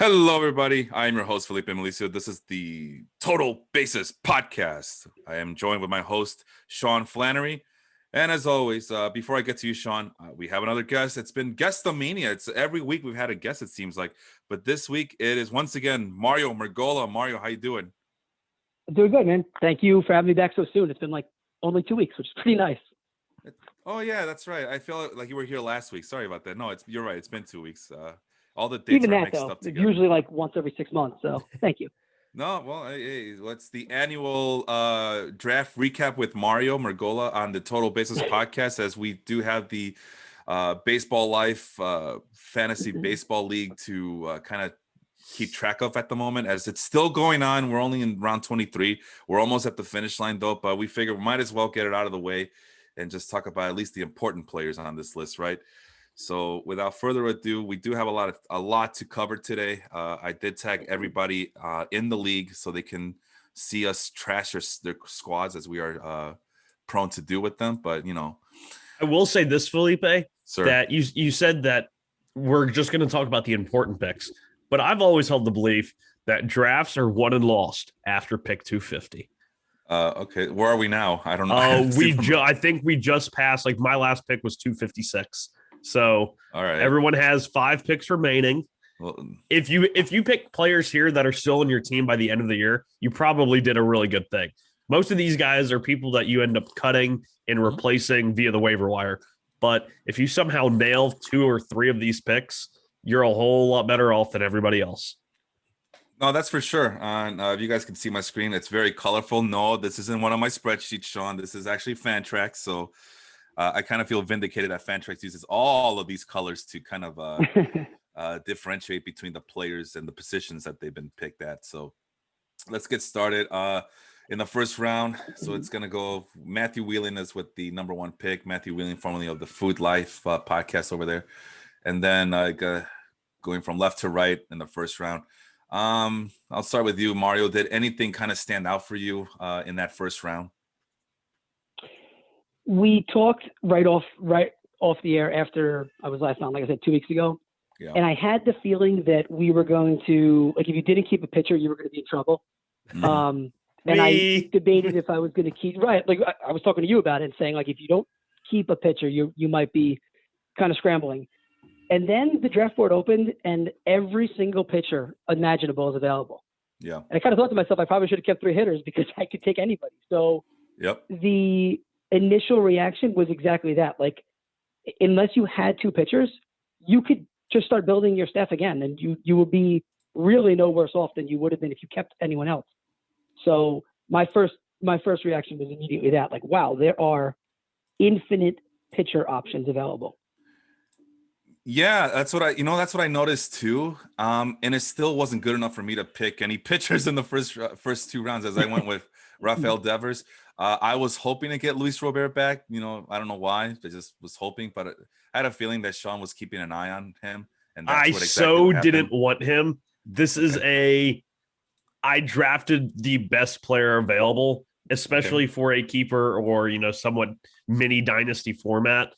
Hello, everybody. I'm your host, Felipe and Sean. This is the Total Basis Podcast. I am joined with my host, Sean Flannery. And as always, before I get to you, Sean, we have another guest. It's been Guestomania. It's every week we've had a guest, it seems like. But this week, it is once again Mario Mergola. Mario, how you doing? I'm doing good, man. Thank you for having me back so soon. It's been like only 2 weeks, which is pretty nice. Oh, yeah, that's right. I feel like you were here last week. Sorry about that. No, you're right. It's been 2 weeks. All the dates Even are that, mixed though, up it's together. usually like once every 6 months. So thank you. No, well, hey, it's the annual draft recap with Mario Mergola on the Total Basis Podcast, as we do have the Baseball Life Fantasy Baseball League to kind of keep track of at the moment, as it's still going on. We're only in round 23. We're almost at the finish line, though, but we figure we might as well get it out of the way and just talk about at least the important players on this list, right? So without further ado, we do have a lot to cover today. I did tag everybody in the league so they can see us trash their squads, as we are prone to do with them. But, I will say this, Felipe, sir, that you said that we're just going to talk about the important picks, but I've always held the belief that drafts are won and lost after pick 250. Okay, where are we now? I don't know. I think we just passed. Like, my last pick was 256. So all right, everyone has 5 picks remaining. Well, if you pick players here that are still in your team by the end of the year, you probably did a really good thing. Most of these guys are people that you end up cutting and replacing via the waiver wire. But if you somehow nail 2 or 3 of these picks, you're a whole lot better off than everybody else. No, that's for sure. If you guys can see my screen, it's very colorful. No, this isn't one of my spreadsheets, Sean. This is actually Fantrax. So I kind of feel vindicated that Fantrax uses all of these colors to kind of differentiate between the players and the positions that they've been picked at. So let's get started. In the first round, so it's going to go Matthew Wheeling is with the number 1 pick. Matthew Wheeling, formerly of the Food Life podcast over there. And then going from left to right in the first round. I'll start with you, Mario. Did anything kind of stand out for you in that first round? We talked right off the air after I was last on, like I said, 2 weeks ago. Yeah. And I had the feeling that we were going to, like, if you didn't keep a pitcher, you were going to be in trouble. And I debated if I was going to keep, right. Like, I was talking to you about it and saying, like, if you don't keep a pitcher, you might be kind of scrambling. And then the draft board opened and every single pitcher imaginable is available. Yeah. And I kind of thought to myself, I probably should have kept 3 hitters because I could take anybody. So yep. The initial reaction was exactly that. Like, unless you had 2 pitchers, you could just start building your staff again, and you would be really no worse off than you would have been if you kept anyone else. So my first reaction was immediately that, like, wow, there are infinite pitcher options available. Yeah, that's what I noticed too. And it still wasn't good enough for me to pick any pitchers in the first 2 rounds, as I went with Rafael Devers. I was hoping to get Luis Robert back. I don't know why. I just was hoping, but I had a feeling that Sean was keeping an eye on him. And that's what exactly didn't want him. This is I drafted the best player available, especially for a keeper or, somewhat mini dynasty format.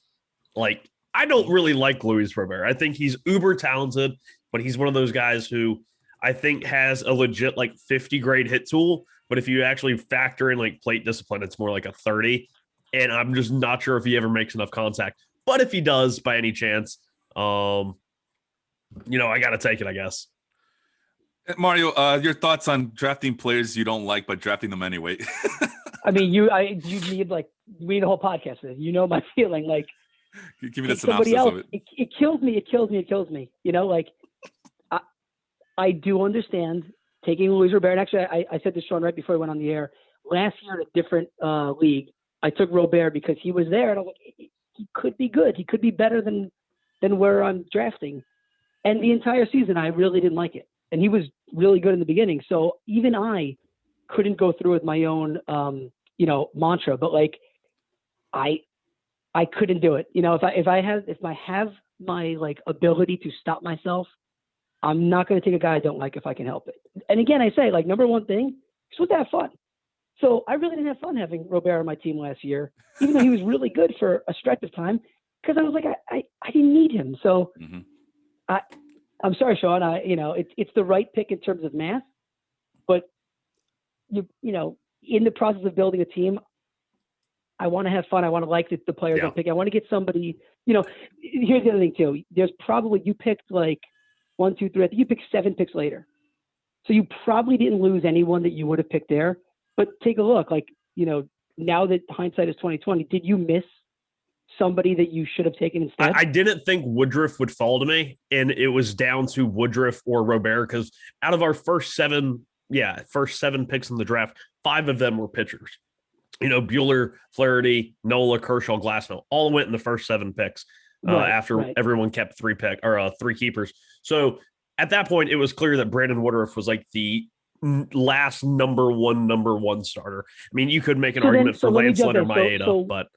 Like, I don't really like Luis Robert. I think he's uber talented, but he's one of those guys who I think has a legit 50 grade hit tool. But if you actually factor in plate discipline, it's more like a 30. And I'm just not sure if he ever makes enough contact. But if he does by any chance, I got to take it, I guess. Mario, your thoughts on drafting players you don't like, but drafting them anyway? I mean, you need the whole podcast. My feeling, like, give me the synopsis of it. It kills me. I do understand taking Luis Robert. And actually, I said to Sean right before we went on the air, last year in a different league, I took Robert because he was there. And I was like, he could be good. He could be better than where I'm drafting. And the entire season, I really didn't like it. And he was really good in the beginning. So even I couldn't go through with my own, mantra. But I couldn't do it. If I have my ability to stop myself, I'm not going to take a guy I don't like if I can help it. And again, I say, number one thing, just to have fun. So I really didn't have fun having Robert on my team last year, even though he was really good for a stretch of time, because I was like, I didn't need him. So I'm sorry, Sean. It's the right pick in terms of math, but in the process of building a team, I want to have fun. I want to like the players I pick. I want to get somebody. Here's the other thing too. There's probably you picked like 1, 2, 3. I think you picked 7 picks later, so you probably didn't lose anyone that you would have picked there. But take a look. Now that hindsight is 2020, did you miss somebody that you should have taken instead? I didn't think Woodruff would fall to me, and it was down to Woodruff or Robert because out of our first 7 picks in the draft, 5 of them were pitchers. Bueller, Flaherty, Nola, Kershaw, Glasnow all went in the first 7 picks after everyone kept 3 keepers. So at that point, it was clear that Brandon Woodruff was like the last number one starter. I mean, you could make an argument for Lance Leonard, Maeda, but.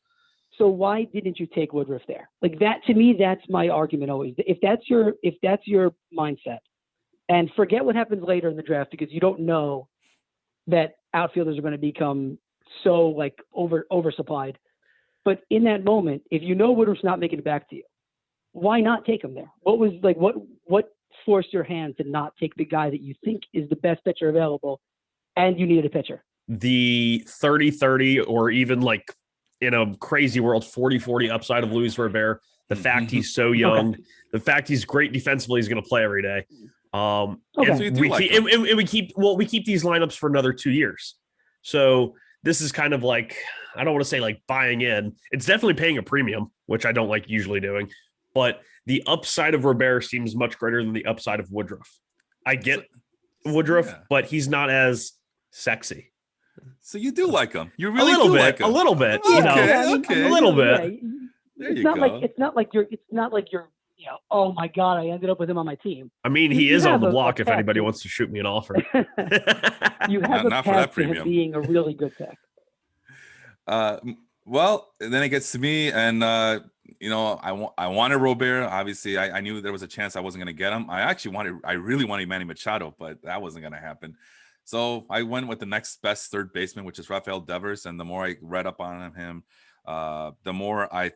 So why didn't you take Woodruff there? Like that, to me, that's my argument always. If that's your mindset, and forget what happens later in the draft because you don't know that outfielders are going to become so like oversupplied. But in that moment, if you know Woodruff's not making it back to you, why not take him there? What was like what forced your hand to not take the guy that you think is the best pitcher available, and you needed a pitcher? The 30-30 or even like in a crazy world 40-40 upside of Luis Robert. The fact he's so young, the fact he's great defensively, he's going to play every day. And we keep these lineups for another 2 years. So this is kind of like, I don't want to say like buying in. It's definitely paying a premium, which I don't like usually doing. But the upside of Robert seems much greater than the upside of Woodruff. I get Woodruff, but he's not as sexy. So you do like him. You really like him. A little bit. Okay. A little bit. It's not like you're oh my God, I ended up with him on my team. I mean, he is on the block if anybody wants to shoot me an offer. You have not a for that path to him premium. being a really good pick. Well, then it gets to me, and I wanted Robert. Obviously, I knew there was a chance I wasn't going to get him. I really wanted Manny Machado, but that wasn't going to happen. So I went with the next best third baseman, which is Rafael Devers. And the more I read up on him, the more I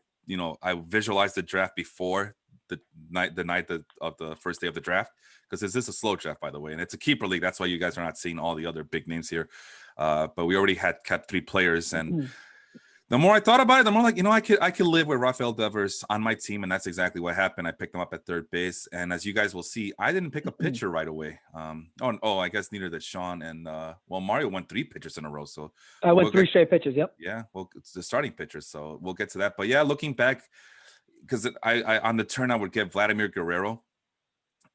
visualized the draft before the night of the first day of the draft, because this is a slow draft, by the way, and it's a keeper league. That's why you guys are not seeing all the other big names here. But we already had kept 3 players, and the more I thought about it, the more like, I could live with Rafael Devers on my team, and that's exactly what happened. I picked him up at third base, and as you guys will see, I didn't pick a pitcher right away. I guess neither did Sean, and Mario went 3 pitchers in a row, so I went 3 straight pitchers. Yep. Yeah, well, it's the starting pitchers, so we'll get to that. But yeah, looking back, because I on the turn I would get Vladimir Guerrero,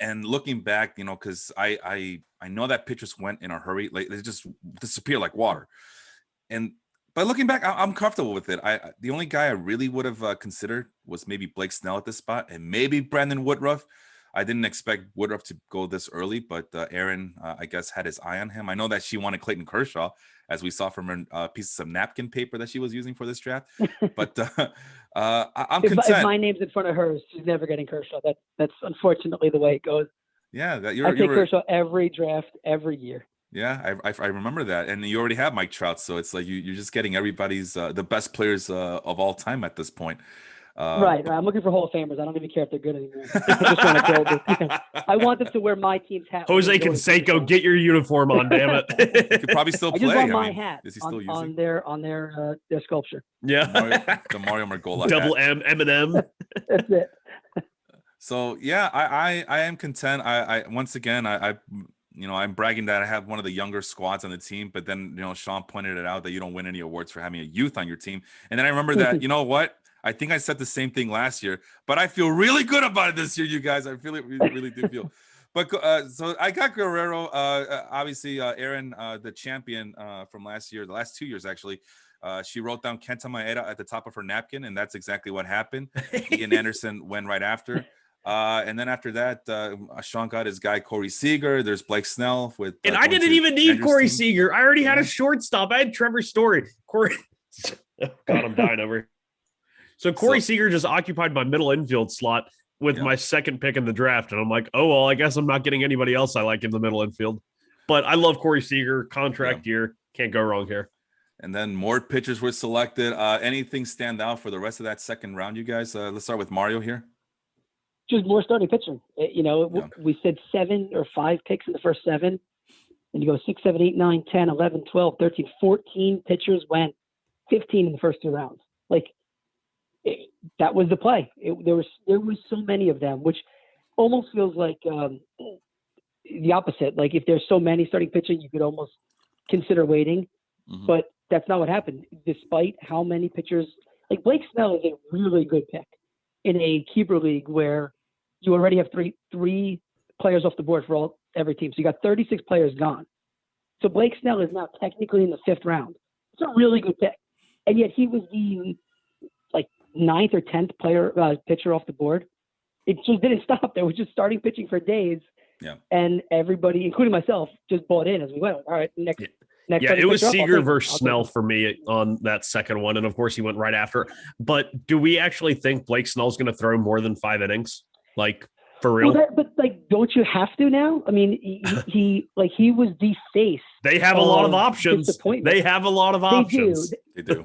and looking back, because I know that pitchers went in a hurry, like they just disappear like water, But looking back, I'm comfortable with it. The only guy I really would have considered was maybe Blake Snell at this spot, and maybe Brandon Woodruff. I didn't expect Woodruff to go this early, but Aaron, I guess, had his eye on him. I know that she wanted Clayton Kershaw, as we saw from her pieces of napkin paper that she was using for this draft. But I'm content. If my name's in front of hers, she's never getting Kershaw. That's unfortunately the way it goes. Yeah, I take Kershaw every draft, every year. Yeah, I remember that, and you already have Mike Trout, so it's like you're just getting everybody's the best players of all time at this point. Right. I'm looking for Hall of Famers. I don't even care if they're good anymore. I just want to build this. I want them to wear my team's hat. Jose Canseco, get your uniform on, damn it! You could probably still play. I just want my hat. Is he still on their sculpture? Yeah, the Mario Mergola double hat. M&M. That's it. So yeah, I am content. I once again I'm bragging that I have one of the younger squads on the team, but then Sean pointed it out that you don't win any awards for having a youth on your team, and then I remember that you know what. I think I said the same thing last year, but I feel really good about it this year, you guys. I feel it really do feel. But so I got Guerrero. Obviously, Aaron, the champion from last year, the last 2 years actually. She wrote down Kenta Maeda at the top of her napkin, and that's exactly what happened. Ian Anderson went right after. And then after that, Sean got his guy Corey Seager. There's Blake Snell with. And I didn't even need Corey Seager. I already had a shortstop. I had Trevor Story. Corey. God, I'm dying over here. So Corey Seager just occupied my middle infield slot with my second pick in the draft. And I'm like, oh, well, I guess I'm not getting anybody else I like in the middle infield. But I love Corey Seager. Contract year. Can't go wrong here. And then more pitchers were selected. Anything stand out for the rest of that second round, you guys? Let's start with Mario here. just more starting pitching. Yeah. We said 7 or 5 picks in the first 7, and you go 6, 7, 8, 9, 10, 11, 12, 13, 14 pitchers went, 15 in the first 2 rounds. Like that was the play. There was so many of them, which almost feels like the opposite. Like if there's so many starting pitching, you could almost consider waiting, but that's not what happened. Despite how many pitchers, like Blake Snell is a really good pick in a keeper league where you already have three players off the board for every team. So you got 36 players gone. So Blake Snell is now technically in the 5th round. It's a really good pick, and yet he was the 9th or 10th pitcher off the board. It just didn't stop. There was just starting pitching for days. Yeah. And everybody, including myself, just bought in as we went. All right, next. Yeah, it was Seager versus Snell for me on that second one, and of course he went right after. But do we actually think Blake Snell's going to throw more than 5 innings? Like for real? Well, but don't you have to now? I mean, he was the face. They have a lot of options. They have a lot of options.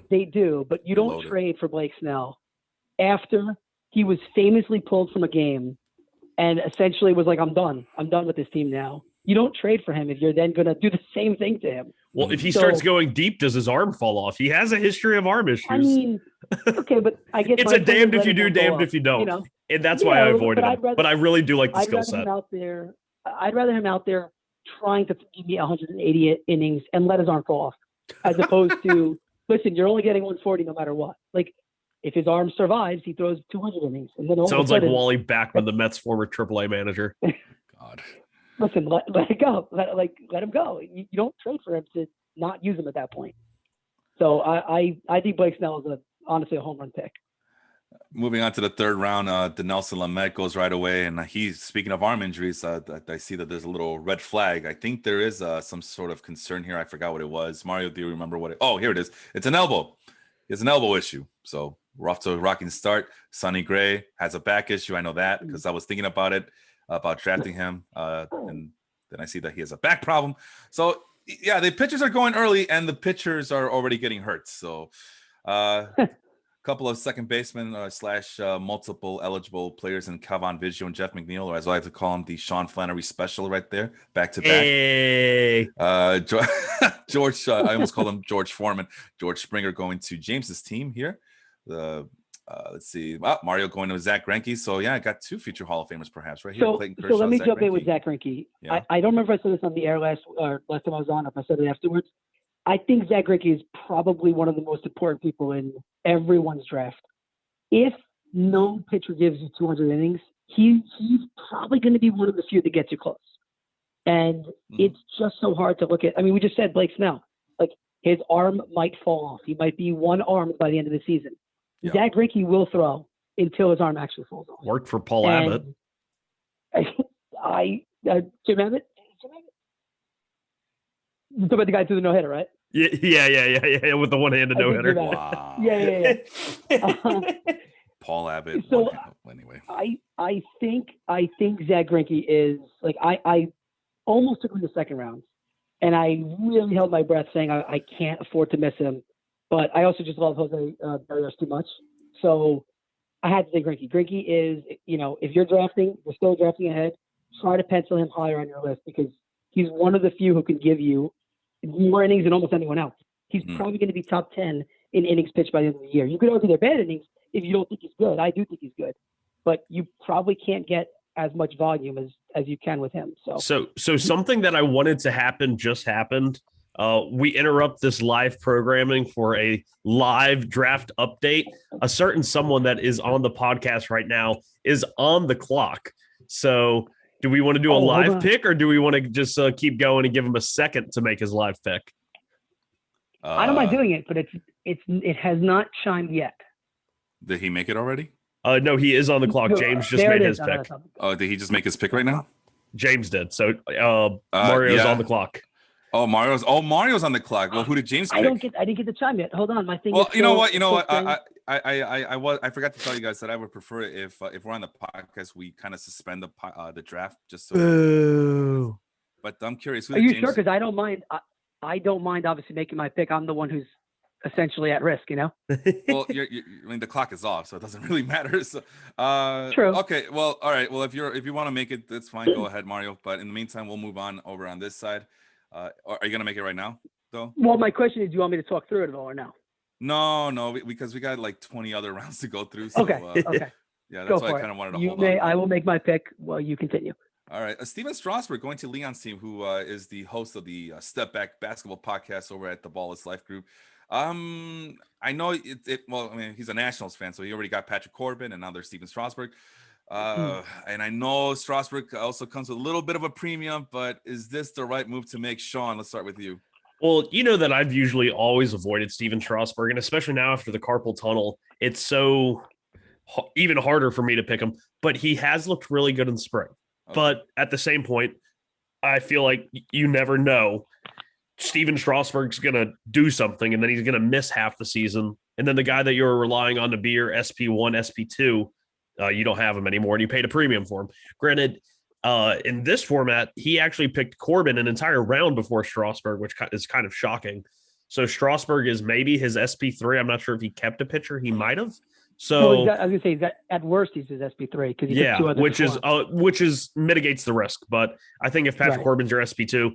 They do. But you don't trade for Blake Snell after he was famously pulled from a game and essentially was like, I'm done with this team now. You don't trade for him if you're then going to do the same thing to him. Well, if he starts going deep, does his arm fall off? He has a history of arm issues. I mean, okay, but I guess it's a damned if you do, damned if you don't. And that's why I avoided him. But I really do like the skill set. I'd rather him out there trying to give me 180 innings and let his arm fall off, as opposed to, listen, you're only getting 140 no matter what. Like, if his arm survives, he throws 200 innings. And then sounds like Wally Backman, the Mets' former AAA manager. God. Listen, let it go. Let him go. You don't trade for him to not use him at that point. So I think Blake Snell is honestly a home run pick. Moving on to the 3rd round, Dinelson Lamet goes right away, and he's speaking of arm injuries. I see that there's a little red flag. I think there is some sort of concern here. I forgot what it was. Mario, do you remember what it? Oh, here it is. It's an elbow. He has an elbow issue. So we're off to a rocking start. Sonny Gray has a back issue. I know that because I was thinking about it, about drafting him, and then I see that he has a back problem. So yeah, the pitchers are going early, and the pitchers are already getting hurt. So. Couple of second basemen / multiple eligible players in Calvin Biggio and Jeff McNeil, or as I like to call him, the Sean Flannery special right there, back to back. Hey. George, I almost called him George Foreman. George Springer going to James's team here. Let's see. Mario going to Zach Greinke. So yeah, I got 2 future Hall of Famers perhaps right here. So let me jump in with Zach Greinke. Yeah. I don't remember if I said this on the air last time I was on, if I said it afterwards. I think Zach Greinke is probably one of the most important people in everyone's draft. If no pitcher gives you 200 innings, he's probably going to be one of the few that gets you close. And it's just so hard to look at. I mean, we just said Blake Snell. Like, his arm might fall off. He might be one-armed by the end of the season. Yeah. Zach Greinke will throw until his arm actually falls off. Worked for Paul Abbott. Jim Abbott? You talking about the guy who threw the no-hitter, right? Yeah, with the one-handed no-hitter. Wow. Yeah. Paul Abbott. So anyway, I think Zach Greinke is like I almost took him in the 2nd round, and I really held my breath saying I can't afford to miss him, but I also just love Jose Barrios too much, so I had to say Greinke. Greinke is, if you're still drafting ahead, try to pencil him higher on your list because he's one of the few who can give you more innings than almost anyone else. He's probably going to be top 10 in innings pitched by the end of the year. You could argue they're bad innings if you don't think he's good. I do think he's good, but you probably can't get as much volume as you can with him. So something that I wanted to happen just happened. We interrupt this live programming for a live draft update. A certain someone that is on the podcast right now is on the clock. So do we want to do a live pick, or do we want to just keep going and give him a second to make his live pick? I don't mind doing it, but it has not chimed yet. Did he make it already? No, he is on the clock. James just made his pick. Did he just make his pick right now? James did. So Mario's on the clock. Mario's on the clock. Well, who did James pick? I didn't get the chime yet. Hold on, my thing. Well, you know what? I forgot to tell you guys that I would prefer it if we're on the podcast, we kind of suspend the draft just so. Boo. But I'm curious. Are you sure? Because I don't mind. I don't mind obviously making my pick. I'm the one who's essentially at risk, Well, I mean, the clock is off, so it doesn't really matter. So, True. okay. Well, all right. Well, if you want to make it, that's fine. Go ahead, Mario. But in the meantime, we'll move on over on this side. Are you gonna make it right now, though? Well, my question is, do you want me to talk through it at all or no? No, because we got like 20 other rounds to go through. So, Okay. yeah, Go that's why I for kind it. of wanted to You hold may. on. I will make my pick while you continue. All right. Steven Strasburg going to Leon's team, who is the host of the Step Back Basketball Podcast over at the Ball is Life group. I know well, I mean, he's a Nationals fan, so he already got Patrick Corbin, and now there's Steven Strasburg. And I know Strasburg also comes with a little bit of a premium, but is this the right move to make? Sean, let's start with you. Well, you know that I've usually always avoided Steven Strasburg, and especially now after the carpal tunnel, it's so even harder for me to pick him. But he has looked really good in the spring. Okay. But at the same point, I feel like you never know. Steven Strasburg's going to do something, and then he's going to miss half the season. And then the guy that you're relying on to be your SP1, SP2, you don't have him anymore, and you paid a premium for him. Granted, in this format, he actually picked Corbin an entire round before Strasburg, which is kind of shocking. So Strasburg is maybe his SP3. I'm not sure if he kept a pitcher. He might have. So I was gonna say he's got, at worst he's his SP3 because he took 2 others which is mitigates the risk. But I think if Patrick Corbin's your SP2,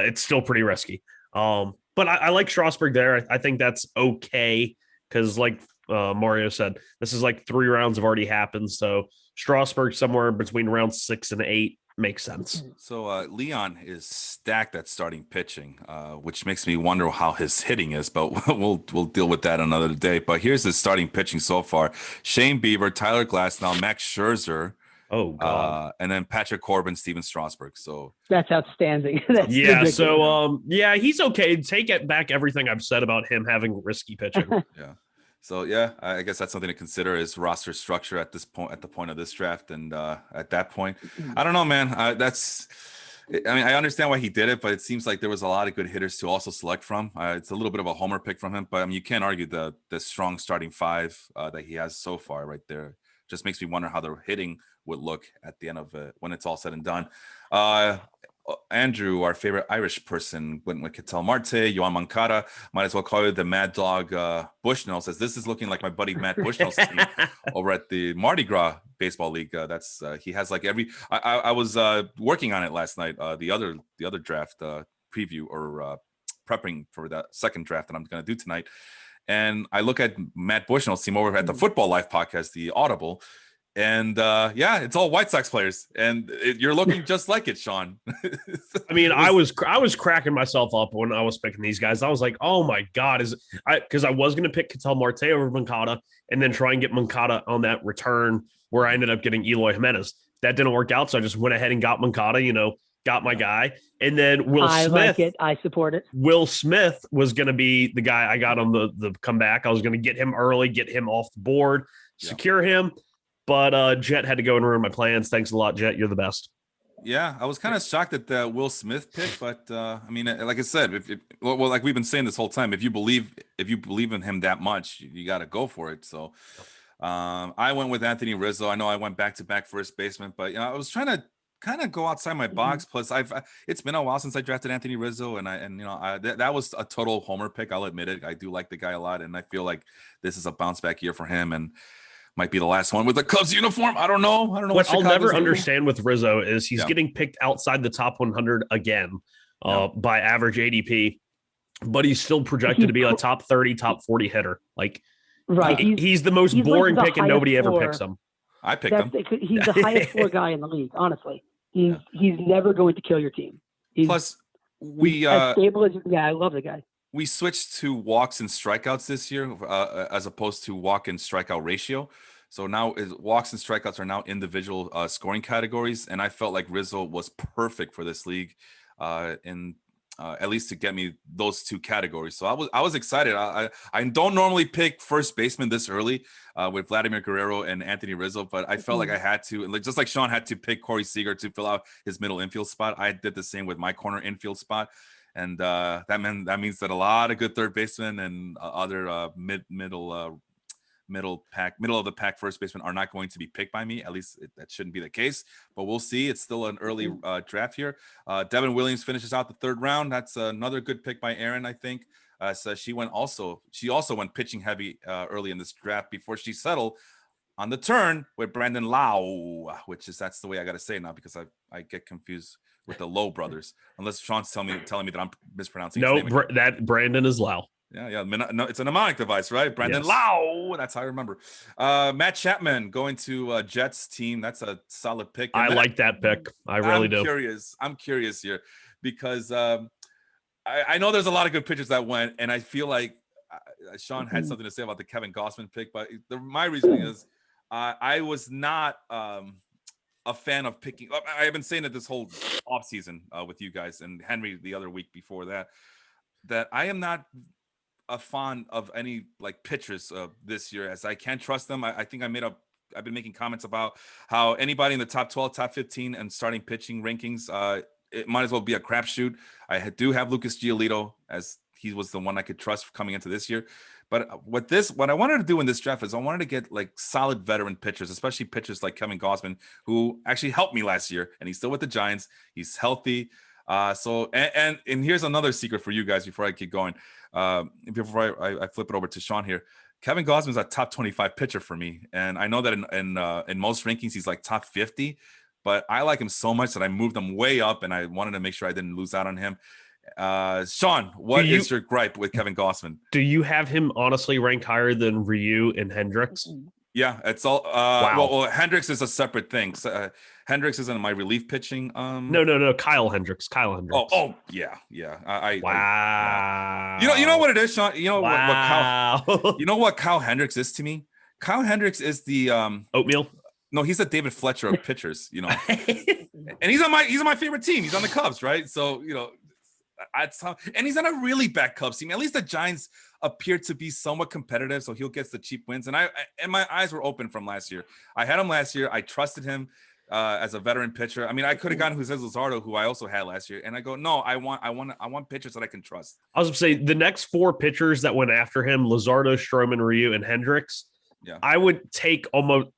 it's still pretty risky. But I like Strasburg there. I think that's okay because, like Mario said, this is like 3 rounds have already happened. So Strasburg somewhere between round 6 and 8 makes sense. So Leon is stacked at starting pitching, which makes me wonder how his hitting is, but we'll deal with that another day. But here's his starting pitching so far: Shane Bieber, Tyler Glasnow, Max Scherzer, Oh God. and then Patrick Corbin, Steven Strasburg. So that's outstanding. That's yeah. ridiculous. So yeah, he's okay. Take it back everything I've said about him having risky pitching. yeah. So yeah, I guess that's something to consider is roster structure at this point, at the point of this draft, and at that point, I don't know, man. I mean, I understand why he did it, but it seems like there was a lot of good hitters to also select from. It's a little bit of a homer pick from him, but I mean, you can't argue the strong starting 5 that he has so far right there. Just makes me wonder how the hitting would look at the end of it when it's all said and done. Andrew, our favorite Irish person, went with Ketel Marte, Yoan Moncada. Might as well call you the Mad Dog Bushnell. Says this is looking like my buddy Matt Bushnell's team over at the Mardi Gras Baseball League. That's he has like every. I was working on it last night. The other draft preview or prepping for that second draft that I'm going to do tonight. And I look at Matt Bushnell's team over at the Football Life podcast, the Audible. And yeah, it's all White Sox players, and you're looking just like it, Sean. I mean, I was cracking myself up when I was picking these guys. I was like, oh my God, because I was going to pick Ketel Marte over Moncada and then try and get Moncada on that return where I ended up getting Eloy Jimenez. That didn't work out, so I just went ahead and got Moncada, got my guy. And then Will Smith. I like it. I support it. Will Smith was going to be the guy I got on the comeback. I was going to get him early, get him off the board, secure him. But Jet had to go and ruin my plans. Thanks a lot, Jet. You're the best. Yeah, I was kind of shocked at the Will Smith pick, but I mean, like I said, well, like we've been saying this whole time, if you believe in him that much, you got to go for it. So I went with Anthony Rizzo. I know I went back to back first baseman, but I was trying to kind of go outside my box. Plus, it's been a while since I drafted Anthony Rizzo, and that was a total homer pick. I'll admit it. I do like the guy a lot, and I feel like this is a bounce back year for him, and might be the last one with the Cubs uniform. I don't know. What I'll never understand with Rizzo is he's getting picked outside the top 100 again by average ADP, but he's still projected to be a top 30, top 40 hitter. Like, right. He's the most boring pick and nobody ever picks him. I picked him. He's the highest floor guy in the league, honestly. He's never going to kill your team. Plus, he's as stable as I love the guy. We switched to walks and strikeouts this year as opposed to walk and strikeout ratio. So now walks and strikeouts are now individual scoring categories. And I felt like Rizzo was perfect for this league at least to get me those 2 categories. So I was excited. I don't normally pick first baseman this early with Vladimir Guerrero and Anthony Rizzo, but I felt like I had to, and just like Sean had to pick Corey Seager to fill out his middle infield spot. I did the same with my corner infield spot. And that means that a lot of good third basemen and other middle of the pack first baseman are not going to be picked by me. At least that shouldn't be the case, but we'll see. It's still an early draft here. Devin Williams finishes out the 3rd round. That's another good pick by Aaron, I think. So she also went pitching heavy early in this draft before she settled on the turn with Brandon Lau, that's the way I got to say it now because I get confused with the Lowe brothers, unless Sean's telling me that I'm mispronouncing his No, name again. that Brandon is Lau. Yeah. No, it's a mnemonic device, right? Brandon Yes. Lau. That's how I remember. Matt Chapman going to Jets team. That's a solid pick. And I like that pick. I really do. I'm curious here because I know there's a lot of good pitchers that went, and I feel like Sean had something to say about the Kevin Gossman pick, but my reasoning is I was not a fan of picking. I've been saying it this whole offseason with you guys and Henry the other week before that I am not a fan of any like pitchers this year, as I can't trust them. I think I've been making comments about how anybody in the top 12, top 15 and starting pitching rankings, it might as well be a crapshoot. I do have Lucas Giolito, as he was the one I could trust coming into this year. But what I wanted to do in this draft is I wanted to get like solid veteran pitchers, especially pitchers like Kevin Gossman, who actually helped me last year, and he's still with the Giants. He's healthy. And here's another secret for you guys before I keep going. Before I flip it over to Sean here, Kevin Gossman's a top 25 pitcher for me, and I know that in most rankings he's like top 50, but I like him so much that I moved him way up, and I wanted to make sure I didn't lose out on him. Sean, what is your gripe with Kevin Gossman? Do you have him honestly ranked higher than Ryu and Hendricks? Yeah, it's all. Wow. Well, Hendricks is a separate thing. So, Hendricks isn't my relief pitching. No. Kyle Hendricks. Oh, yeah. Wow. You know what it is, Sean. You know wow. what Kyle Hendricks is to me. Kyle Hendricks is the oatmeal. No, he's the David Fletcher of pitchers. You know, and he's on my favorite team. He's on the Cubs, right? So and he's on a really bad Cubs team. At least the Giants appear to be somewhat competitive, so he'll get the cheap wins. And my eyes were open from last year. I had him last year. I trusted him as a veteran pitcher. I mean, I could have gotten Jose Luzardo, who I also had last year. And I go, no, I want pitchers that I can trust. I was going to say the next four pitchers that went after him: Luzardo, Stroman, Ryu, and Hendricks. Yeah, I would take almost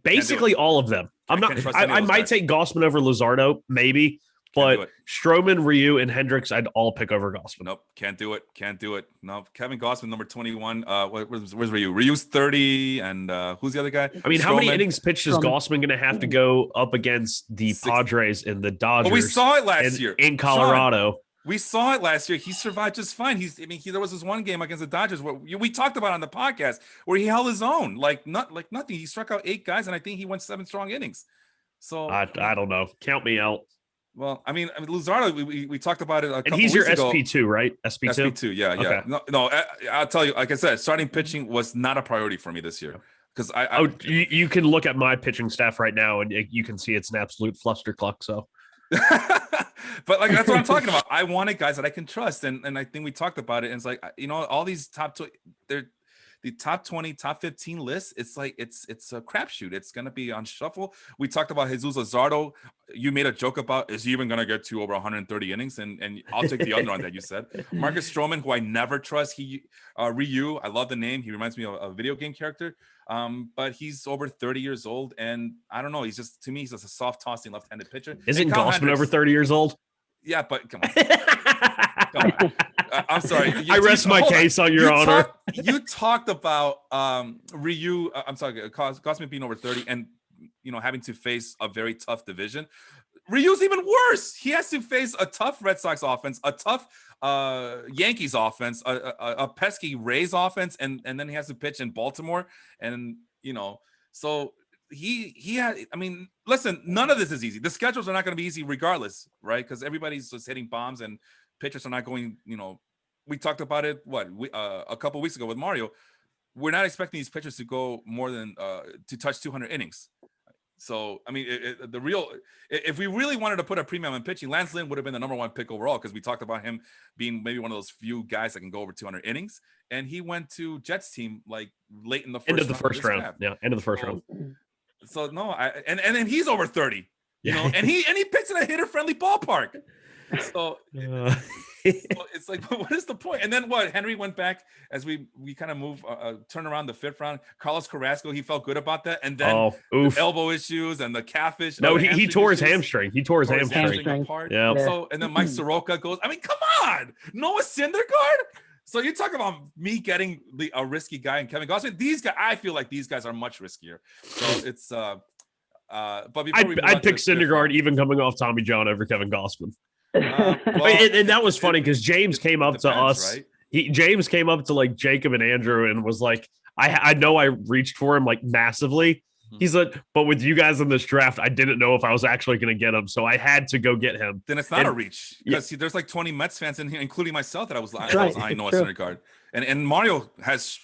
basically all of them. I might take Gossman over Luzardo, maybe. But Stroman, Ryu, and Hendricks, I'd all pick over Gossman. Nope, can't do it. No, Kevin Gossman, number 21. Where's Ryu? Ryu's 30, and who's the other guy? I mean, how many innings pitched is Gossman going to have to go up against the Padres and the Dodgers? Well, we saw it last year in Colorado. Sean, we saw it last year. He survived just fine. There was this one game against the Dodgers where we talked about it on the podcast where he held his own, like nothing. He struck out 8 guys, and I think he went 7 strong innings. So I don't know. Count me out. Well, I mean Luzardo, we talked about it a couple weeks ago. And he's your SP2, right? SP2? SP2, yeah. Okay. No, I'll tell you, like I said, starting pitching was not a priority for me this year. Because you can look at my pitching staff right now, and you can see it's an absolute flustercluck, so. But like that's what I'm talking about. I wanted guys that I can trust, and I think we talked about it. And it's like all these they're the top 20, top 15 lists. It's like it's a crapshoot. It's gonna be on shuffle. We talked about Jesus Luzardo. You made a joke about is he even gonna get to over 130 innings? And I'll take the under on that. You said Marcus Stroman, who I never trust. Ryu, I love the name. He reminds me of a video game character. But he's over 30 years old, and I don't know. He's just a soft tossing left-handed pitcher. Isn't Gossman over 30 years old? Yeah, but come on. I'm sorry. I rest my case on your honor. You talked about Ryu. I'm sorry, Gossman being over 30 and having to face a very tough division. Ryu's even worse. He has to face a tough Red Sox offense, a tough Yankees offense, a pesky Rays offense, and then he has to pitch in Baltimore. And so he had. I mean, listen, none of this is easy. The schedules are not going to be easy regardless, right? Because everybody's just hitting bombs and pitchers are not going. We talked about it. A couple of weeks ago with Mario. We're not expecting these pitchers to go more than to touch 200 innings. So, I mean, if we really wanted to put a premium on pitching, Lance Lynn would have been the number 1 pick overall because we talked about him being maybe one of those few guys that can go over 200 innings. And he went to Jets team like late in the first end of the first round. Yeah, end of the first round. So no, and then he's over 30, and he pitched in a hitter friendly ballpark. So So it's like, what is the point? And then what? Henry went back as we kind of move, turn around the 5th round. Carlos Carrasco, he felt good about that, and then the elbow issues and the calfish. No, he tore his hamstring. He tore his hamstring apart. Yeah. So and then Mike Soroka goes. I mean, come on, Noah Syndergaard. So you talk about me getting a risky guy and Kevin Gausman. These guys, I feel like these guys are much riskier. So it's but before I'd pick Syndergaard even coming off Tommy John over Kevin Gausman. And that was funny because James came up to us. Right? James came up to like Jacob and Andrew and was like, I know I reached for him like massively. He's like, but with you guys in this draft, I didn't know if I was actually going to get him, so I had to go get him. Then it's not a reach because there's like 20 Mets fans in here, including myself, that I was eyeing Noah Syndergaard, and Mario has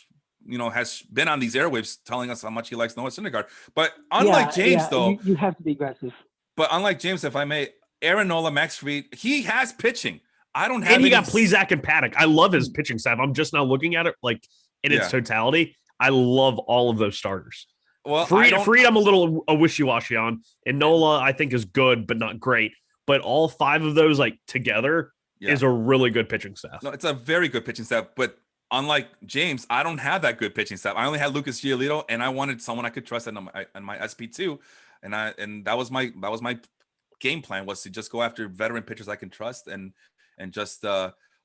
been on these airwaves telling us how much he likes Noah Syndergaard. But unlike James, though, you have to be aggressive. But unlike James, if I may, Aaron Nola, Max Fried, he has pitching. I don't have. And he got Plesac and Paddock. I love his pitching staff. I'm just now looking at it like in its totality. I love all of those starters. Well, Fried, I'm a little wishy-washy on, and Nola I think is good but not great. But all 5 of those like together is a really good pitching staff. No, it's a very good pitching staff. But unlike James, I don't have that good pitching staff. I only had Lucas Giolito, and I wanted someone I could trust in my SP2, and that was my game plan, was to just go after veteran pitchers I can trust and just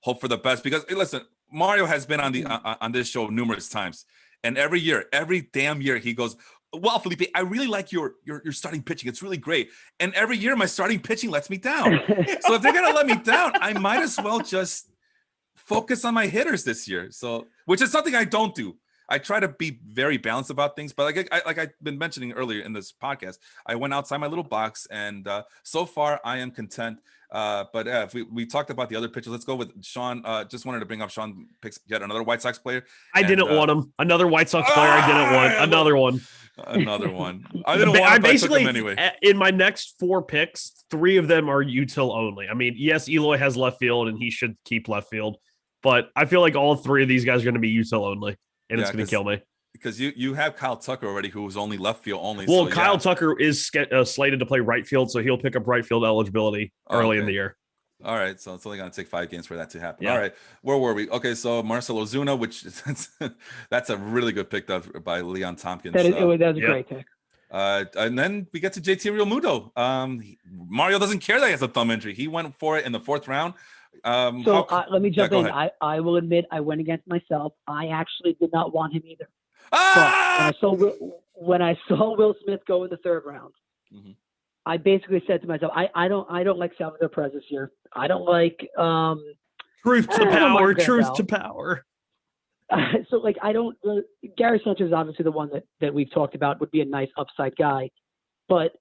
hope for the best. Because listen, Mario has been on this show numerous times. And every damn year, he goes, well, Felipe, I really like your starting pitching. It's really great. And every year, my starting pitching lets me down. So if they're going to let me down, I might as well just focus on my hitters this year. So, which is something I don't do. I try to be very balanced about things. But like I've been mentioning earlier in this podcast, I went outside my little box. And so far, I am content. But if we talked about the other pitchers, let's go with Sean. Just wanted to bring up Sean picks yet another White Sox player. I didn't want him. Another White Sox player. I didn't want another one. Another one. I didn't want him, basically, but I took him anyway. In my next 4 picks, 3 of them are util only. I mean, yes, Eloy has left field and he should keep left field, but I feel like all 3 of these guys are going to be util only, and it's going to kill me. Because you have Kyle Tucker already, who was only left field only. Well, so, Kyle Tucker is slated to play right field, so he'll pick up right field eligibility early in the year. All right, so it's only going to take 5 games for that to happen. Yeah. All right, where were we? Okay, so Marcell Ozuna, which that's a really good pick by Leon Tompkins. That was a great pick. And then we get to JT Realmuto. Mario doesn't care that he has a thumb injury. He went for it in the 4th round. Let me jump in. I will admit I went against myself. I actually did not want him either. But when I saw Will Smith go in the 3rd round, I basically said to myself, I don't like Salvador Perez this year. I don't like truth to power. So like Gary Sanchez is obviously the one that we've talked about would be a nice upside guy, but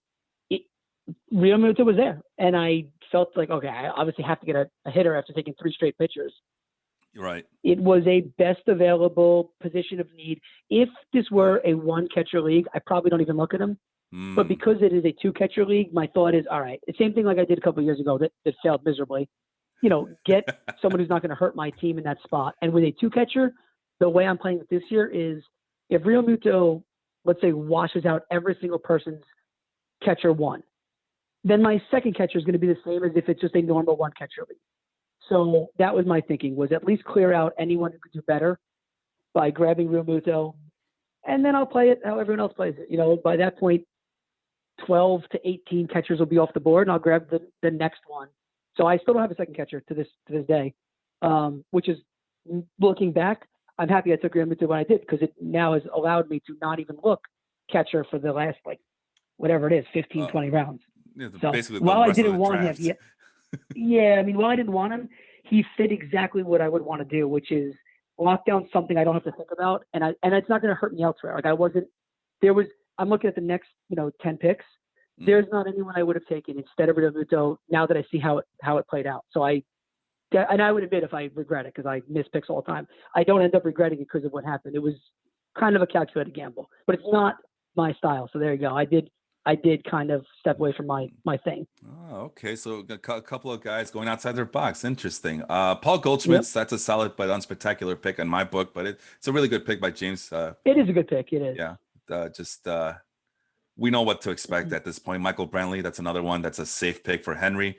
Realmuto was there, and I felt like, okay, I obviously have to get a hitter after taking 3 straight pitchers. Right. It was a best available position of need. If this were a 1-catcher league, I probably don't even look at him. But because it is a 2-catcher league, my thought is, all right, the same thing like I did a couple of years ago that failed miserably. Get someone who's not going to hurt my team in that spot. And with a 2-catcher, the way I'm playing it this year is if Realmuto, let's say, washes out every single person's catcher 1, then my second catcher is going to be the same as if it's just a normal 1-catcher league. So that was my thinking, was at least clear out anyone who could do better by grabbing Realmuto, and then I'll play it how everyone else plays it. By that point, 12 to 18 catchers will be off the board, and I'll grab the next one. So I still don't have a second catcher to this day, which is, looking back, I'm happy I took Realmuto when I did, because it now has allowed me to not even look catcher for the last, whatever it is, 15, 20 rounds. Yeah, so basically while I didn't want him, while I didn't want him, he fit exactly what I would want to do, which is lock down something I don't have to think about, and it's not going to hurt me elsewhere. I'm looking at the next 10 picks. There's not anyone I would have taken instead of Realmuto now that I see how it played out. So I would admit if I regret it, because I miss picks all the time. I don't end up regretting it because of what happened. It was kind of a calculated gamble, but it's not my style. So there you go. I did kind of step away from my thing. Oh, okay. So a couple of guys going outside their box. Interesting. Paul Goldschmidt's, that's a solid but unspectacular pick in my book, but it's a really good pick by James. It is a good pick. It is. Yeah. We know what to expect at this point. Michael Brantley, that's another one. That's a safe pick for Henry.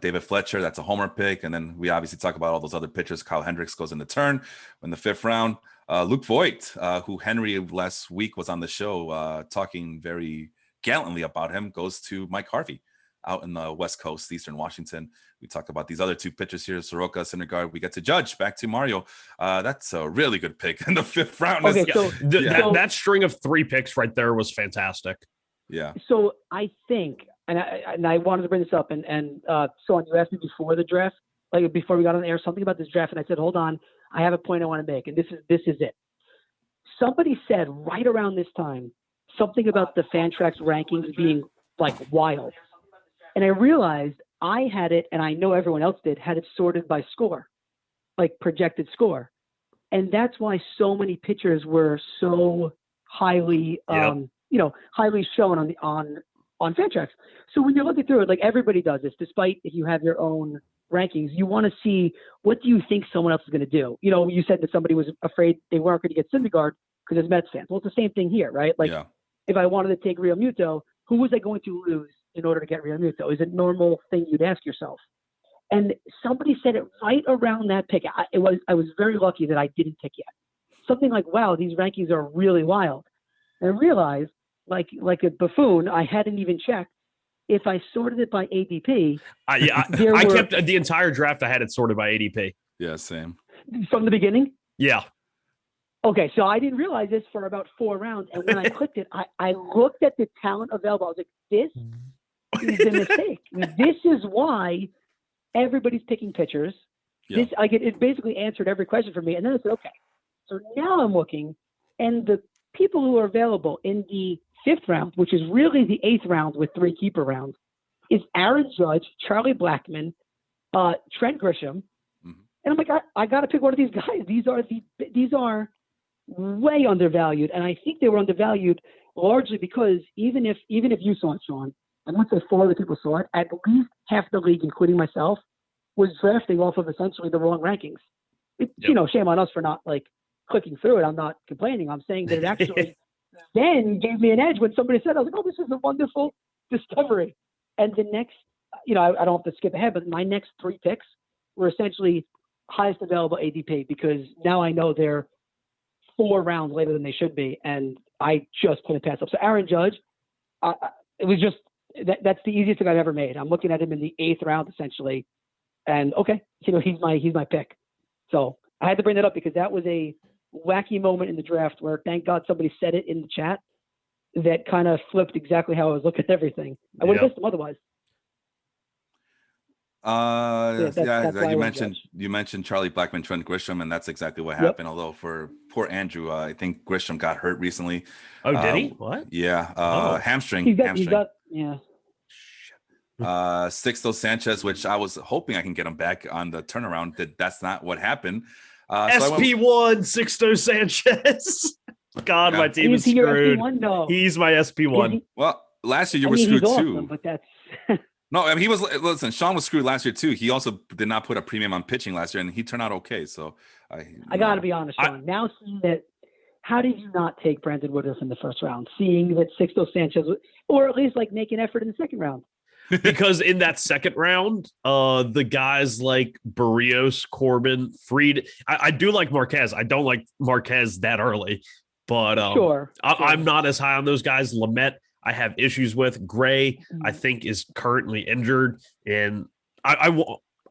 David Fletcher, that's a homer pick. And then we obviously talk about all those other pitchers. Kyle Hendricks goes in the turn in the 5th round. Luke Voigt, who Henry last week was on the show talking very gallantly about him, goes to Mike Harvey out in the West Coast, Eastern Washington. We talked about these other 2 pitchers here, Soroka, Syndergaard. We get to Judge, back to Mario. That's a really good pick in the 5th round. Okay, so that string of 3 picks right there was fantastic. Yeah. So I think, and I wanted to bring this up, and Sean, you asked me before the draft, like before we got on the air, something about this draft, and I said, hold on, I have a point I want to make, and this is it. Somebody said right around this time something about the Fantrax rankings being like wild, and I realized I had it, and I know everyone else did, had it sorted by score, like projected score, and that's why so many pitchers were so highly, highly shown on Fantrax. So when you're looking through it, like everybody does this, despite if you have your own rankings, you want to see what do you think someone else is going to do. You said that somebody was afraid they weren't going to get Syndergaard because it's Mets fans. Well, it's the same thing here, right? Like if I wanted to take Real Muto, who was I going to lose in order to get Real Muto? Is it a normal thing you'd ask yourself? And somebody said it right around that pick. I was very lucky that I didn't pick yet. Something like, wow, these rankings are really wild. And I realized, like a buffoon, I hadn't even checked if I sorted it by ADP. I kept the entire draft. I had it sorted by ADP. Yeah, same. From the beginning? Yeah. Okay, so I didn't realize this for about 4 rounds. And when I clicked it, I looked at the talent available. I was like, this is a mistake. This is why everybody's picking pitchers. Yeah. It basically answered every question for me. And then I said, okay. So now I'm looking, and the people who are available in the 5th round, which is really the 8th round with 3 keeper rounds, is Aaron Judge, Charlie Blackmon, Trent Grisham. Mm-hmm. And I'm like, I got to pick one of these guys. These are way undervalued. And I think they were undervalued largely because even if you saw it, Sean, and let's say 4 other people saw it, at least half the league, including myself, was drafting off of essentially the wrong rankings. Shame on us for not like clicking through it. I'm not complaining. I'm saying that it actually then gave me an edge when somebody said, I was like, oh, this is a wonderful discovery. And the next, I don't have to skip ahead, but my next 3 picks were essentially highest available ADP because now I know they're 4 rounds later than they should be. And I just couldn't pass up. So Aaron Judge, it was just, that's the easiest thing I've ever made. I'm looking at him in the 8th round essentially. And okay, he's my pick. So I had to bring that up because that was a wacky moment in the draft where thank God somebody said it in the chat that kind of flipped exactly how I was looking at everything. I would have missed them otherwise. You mentioned Charlie Blackmon, Trent Grisham, and that's exactly what happened. Although for poor Andrew, I think Grisham got hurt recently. Oh, did he? What? Yeah, hamstring. He got yeah. Sixto Sanchez, which I was hoping I can get him back on the turnaround. That's not what happened. SP1 Sixto Sanchez. God, my team is screwed. No. He's my SP1. Well, last year you were screwed too. Awesome, but that's no, I mean listen, Sean was screwed last year too. He also did not put a premium on pitching last year, and he turned out okay. So I got to be honest, Sean. Now seeing that, how did you not take Brandon Woodruff in the 1st round? Seeing that Sixto Sanchez, or at least like make an effort in the 2nd round. Because in that 2nd round, the guys like Barrios, Corbin, Fried, I do like Marquez. I don't like Marquez that early, but sure. I'm not as high on those guys. Lamet, I have issues with. Gray, I think, is currently injured, and I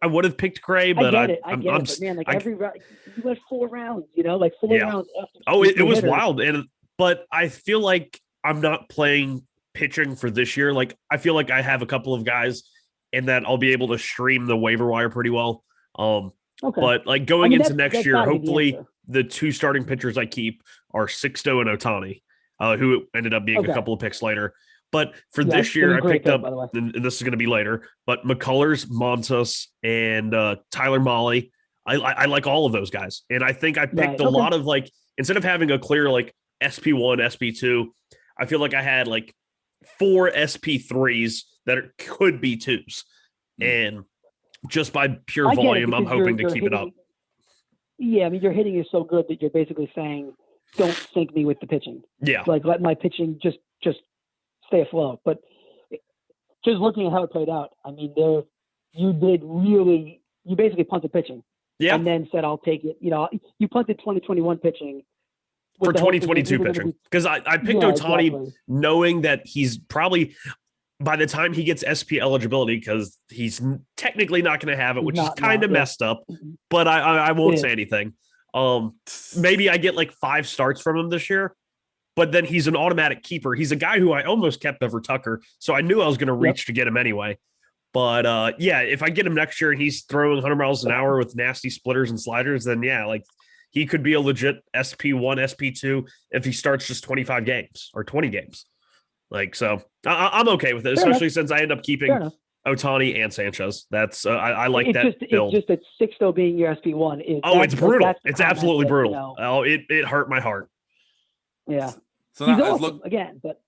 would have picked Gray, but I get it. But man, every round, you went 4 rounds, like 4 rounds. After it was wild, but I feel like I'm not playing pitching for this year. Like I feel like I have a couple of guys and that I'll be able to stream the waiver wire pretty well. But like going into next year, hopefully the 2 starting pitchers I keep are Sixto and Ohtani, who ended up being a couple of picks later. But for this year, I picked up, and this is going to be later, but McCullers, Montas, and Tyler Mahle. I like all of those guys. And I think I picked a lot of like, instead of having a clear like SP1, SP2, I feel like I had like 4 SP3s that could be 2s. And just by pure volume, I'm hoping to keep it up. Yeah, I mean, your hitting is so good that you're basically saying, don't sink me with the pitching. Yeah. Like, let my pitching just stay afloat. But just looking at how it played out, I mean, you basically punted pitching. Yeah. And then said, I'll take it. You punted 2021 pitching. For 2022 pitching. Because I picked Ohtani exactly. knowing that he's probably, by the time he gets SP eligibility, because he's technically not going to have it, which is kind of messed up, but I won't say anything. Maybe I get like 5 starts from him this year, but then he's an automatic keeper. He's a guy who I almost kept over Tucker, so I knew I was going to reach to get him anyway. But if I get him next year and he's throwing 100 miles an hour with nasty splitters and sliders, then like he could be a legit SP1, SP2 if he starts just 25 games or 20 games. Like, so I'm okay with it, especially since I end up keeping Ohtani and Sanchez. That's I like that build. It's just that 6-0 being your SP1 is. It's brutal. It's absolutely brutal. It hurt my heart. Yeah. So he's now, awesome again, but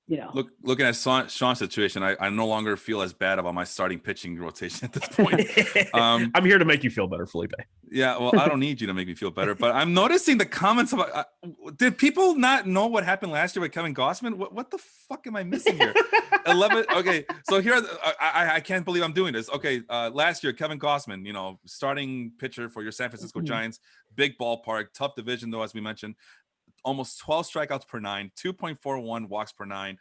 looking at Sean's situation, I no longer feel as bad about my starting pitching rotation at this point. I'm here to make you feel better, Felipe. Yeah, well, I don't need you to make me feel better, but I'm noticing the comments about. Did people not know what happened last year with Kevin Gausman? What the fuck am I missing here? 11. Okay, so here I can't believe I'm doing this. Okay, last year Kevin Gausman, starting pitcher for your San Francisco Giants, big ballpark, tough division though, as we mentioned. Almost 12 strikeouts per 9, 2.41 walks per 9.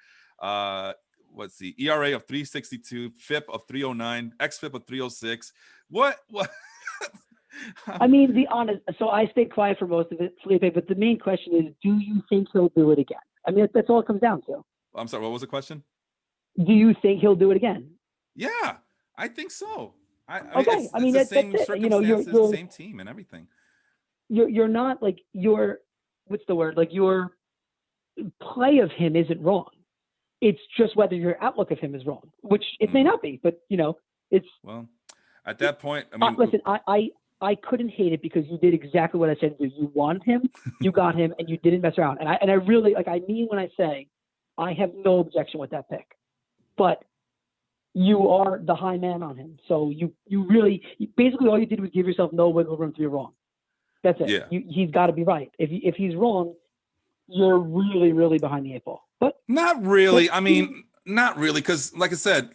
What's the ERA of 3.62, FIP of 3.09, xFIP of 3.06. What? I mean, be honest. So I stayed quiet for most of it, Felipe. But the main question is, do you think he'll do it again? I mean, that's all it comes down to. I'm sorry. What was the question? Do you think he'll do it again? Yeah, I think so. Okay. I mean, that's same it. circumstances, You're same team, and everything. You're not like what's the word? Like your play of him isn't wrong. It's just whether your outlook of him is wrong, which it may not be, but it's. Well, at that point, I mean, listen, I couldn't hate it because you did exactly what I said to do. You wanted him, you got him, and you didn't mess around. And I really I mean when I say I have no objection with that pick, but you are the high man on him. So you really basically all you did was give yourself no wiggle room to be wrong. That's it. Yeah. He's got to be right. If he's wrong, you're really, really behind the 8 ball. But not really. I mean, not really, because like I said,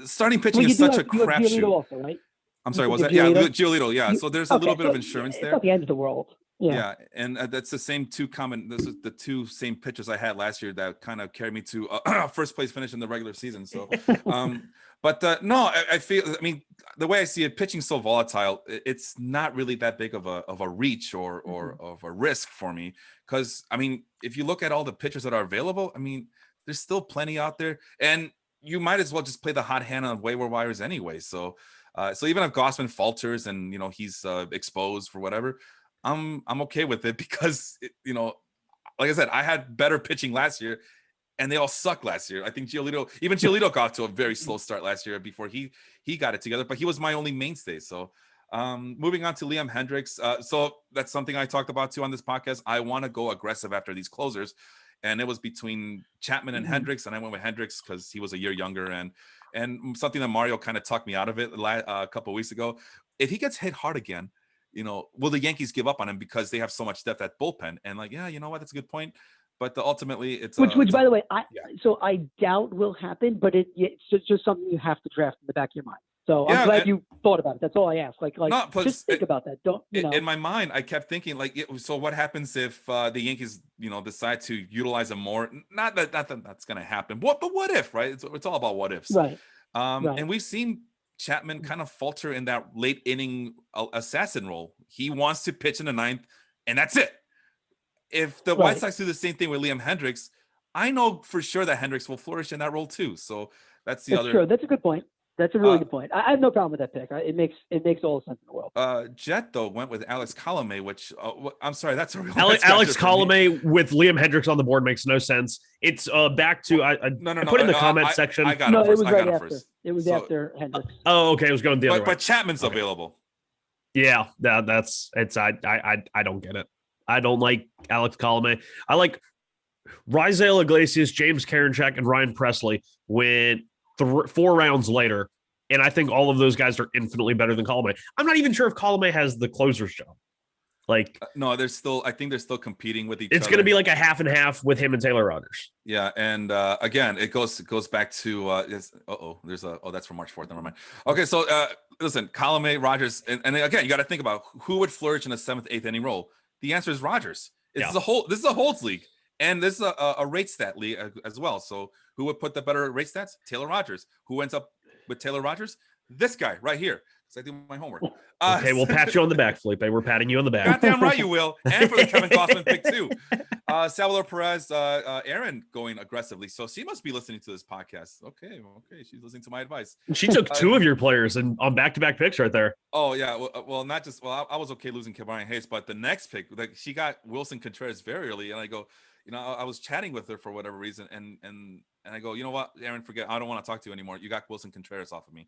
starting pitching is such a crapshoot. Also, right? I'm sorry. Was that? Yeah, Giolito. Yeah. So there's a little bit of insurance it's there. Not the end of the world. Yeah, and that's the same This is the 2 same pitchers I had last year that kind of carried me to first place finish in the regular season. So, no, I feel. I mean, the way I see it, pitching so volatile, it's not really that big of a reach or of a risk for me. Because I mean, if you look at all the pitchers that are available, I mean, there's still plenty out there, and you might as well just play the hot hand on waiver wires anyway. So, even if Gausman falters and he's exposed for whatever. I'm okay with it because like I said, I had better pitching last year, and they all sucked last year. I think Giolito got to a very slow start last year before he got it together, but he was my only mainstay. So, moving on to Liam Hendricks. So that's something I talked about too on this podcast. I want to go aggressive after these closers, and it was between Chapman and Hendricks, and I went with Hendricks because he was a year younger and something that Mario kind of talked me out of it a couple of weeks ago. If he gets hit hard again. Will the Yankees give up on him because they have so much depth at bullpen? And you know what? That's a good point. But ultimately, it's which by the way, I doubt will happen. But it's just something you have to draft in the back of your mind. So I'm glad you thought about it. That's all I asked. Just think about that. Don't in my mind, I kept thinking so what happens if the Yankees decide to utilize him more? Not that that's going to happen. But what if, right? It's all about what ifs, right? And we've seen Chapman kind of falter in that late inning assassin role. He wants to pitch in the 9th, and that's it. If the White Sox do the same thing with Liam Hendricks, I know for sure that Hendricks will flourish in that role too. So that's other. True. That's a good point. That's a really good point. I have no problem with that pick. It makes all the sense in the world. Jet though went with Alex Colomé, which I'm sorry, that's a real Alex Colomé with Liam Hendricks on the board makes no sense. It's back to I put in the comment section. I got it first. It was right after. It was after Hendricks. Oh, okay. It was going the other way. But Chapman's available. Yeah, that's I don't get it. I don't like Alex Colomé. I like Raisel Iglesias, James Karinchak, and Ryan Presley went 4 rounds later, and I think all of those guys are infinitely better than Colomé. I'm not even sure if Colomé has the closer's job. Like, No, I think they're still competing with each other. it's going to be like a half and half with him and Taylor Rogers. Yeah, and again, it goes back to that's from March 4th. Never mind. Okay, so listen, Colomé, Rogers, and again, you got to think about who would flourish in a 7th, 8th inning role. The answer is Rogers. This is a holds league, and this is a rate stat league as well. So who would put the better rate stats? Taylor Rogers. Who ends up with Taylor Rogers? This guy right here. Because I do my homework. Okay, we'll pat you on the back, Felipe. We're patting you on the back. Goddamn right you will. And for the Kevin Gossman pick too. Salvador Perez, Aaron going aggressively. So she must be listening to this podcast. Okay. She's listening to my advice. She took 2 of your players and on back-to-back picks right there. Oh yeah. Well, not just. Well, I was okay losing Brian Hayes, but the next pick, like she got Wilson Contreras very early, and I go, I was chatting with her for whatever reason, and I go, you know what, Aaron, forget. I don't want to talk to you anymore. You got Wilson Contreras off of me.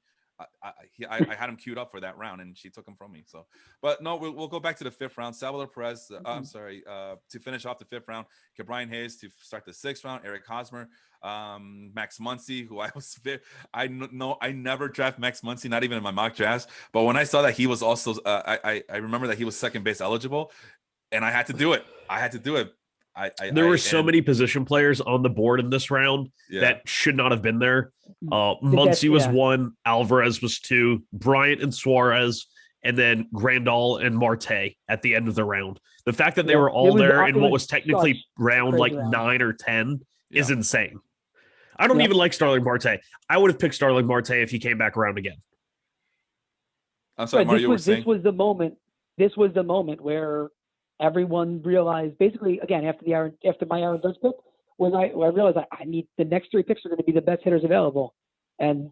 I had him queued up for that round, and she took him from me. So, but no, we'll go back to the 5th round. Salvador Perez, I'm sorry, to finish off the 5th round. Brian Hayes to start the 6th round. Eric Hosmer, Max Muncy, who I never draft Max Muncy, not even in my mock drafts. But when I saw that he was also, I remember that he was second base eligible, and I had to do it. There were so many position players on the board in this round that should not have been there. Muncy was 1, Alvarez was 2, Bryant and Suarez, and then Grandal and Marte at the end of the round. The fact that they were all there in what was technically round like 9 or 10 is insane. I don't even like Starling Marte. I would have picked Starling Marte if he came back around again. I'm sorry, Mario, this was the moment where everyone realized, basically, again, after my Aaron Judge pick, when I realized I need the next 3 picks are going to be the best hitters available. And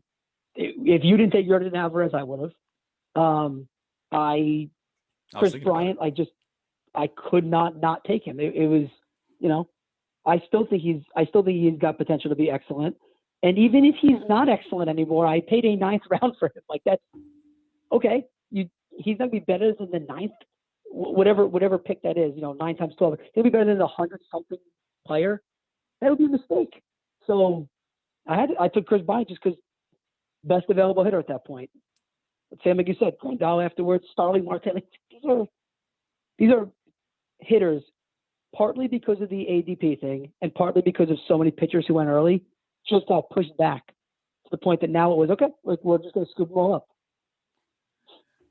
if you didn't take Yordan Alvarez, I would have. Chris Bryant, I could not take him. It was, I still think he's got potential to be excellent. And even if he's not excellent anymore, I paid a 9th round for him. Like, that's okay. He's going to be better than the 9th. Whatever pick that is, 9 times 12, he'll be better than the 100-something player. That would be a mistake. So I took Chris Bryant just because best available hitter at that point. But Sam, like you said, Grandal afterwards, Starling Marte. These are hitters, partly because of the ADP thing, and partly because of so many pitchers who went early, just got pushed back to the point that now it was okay. We're just going to scoop them all up.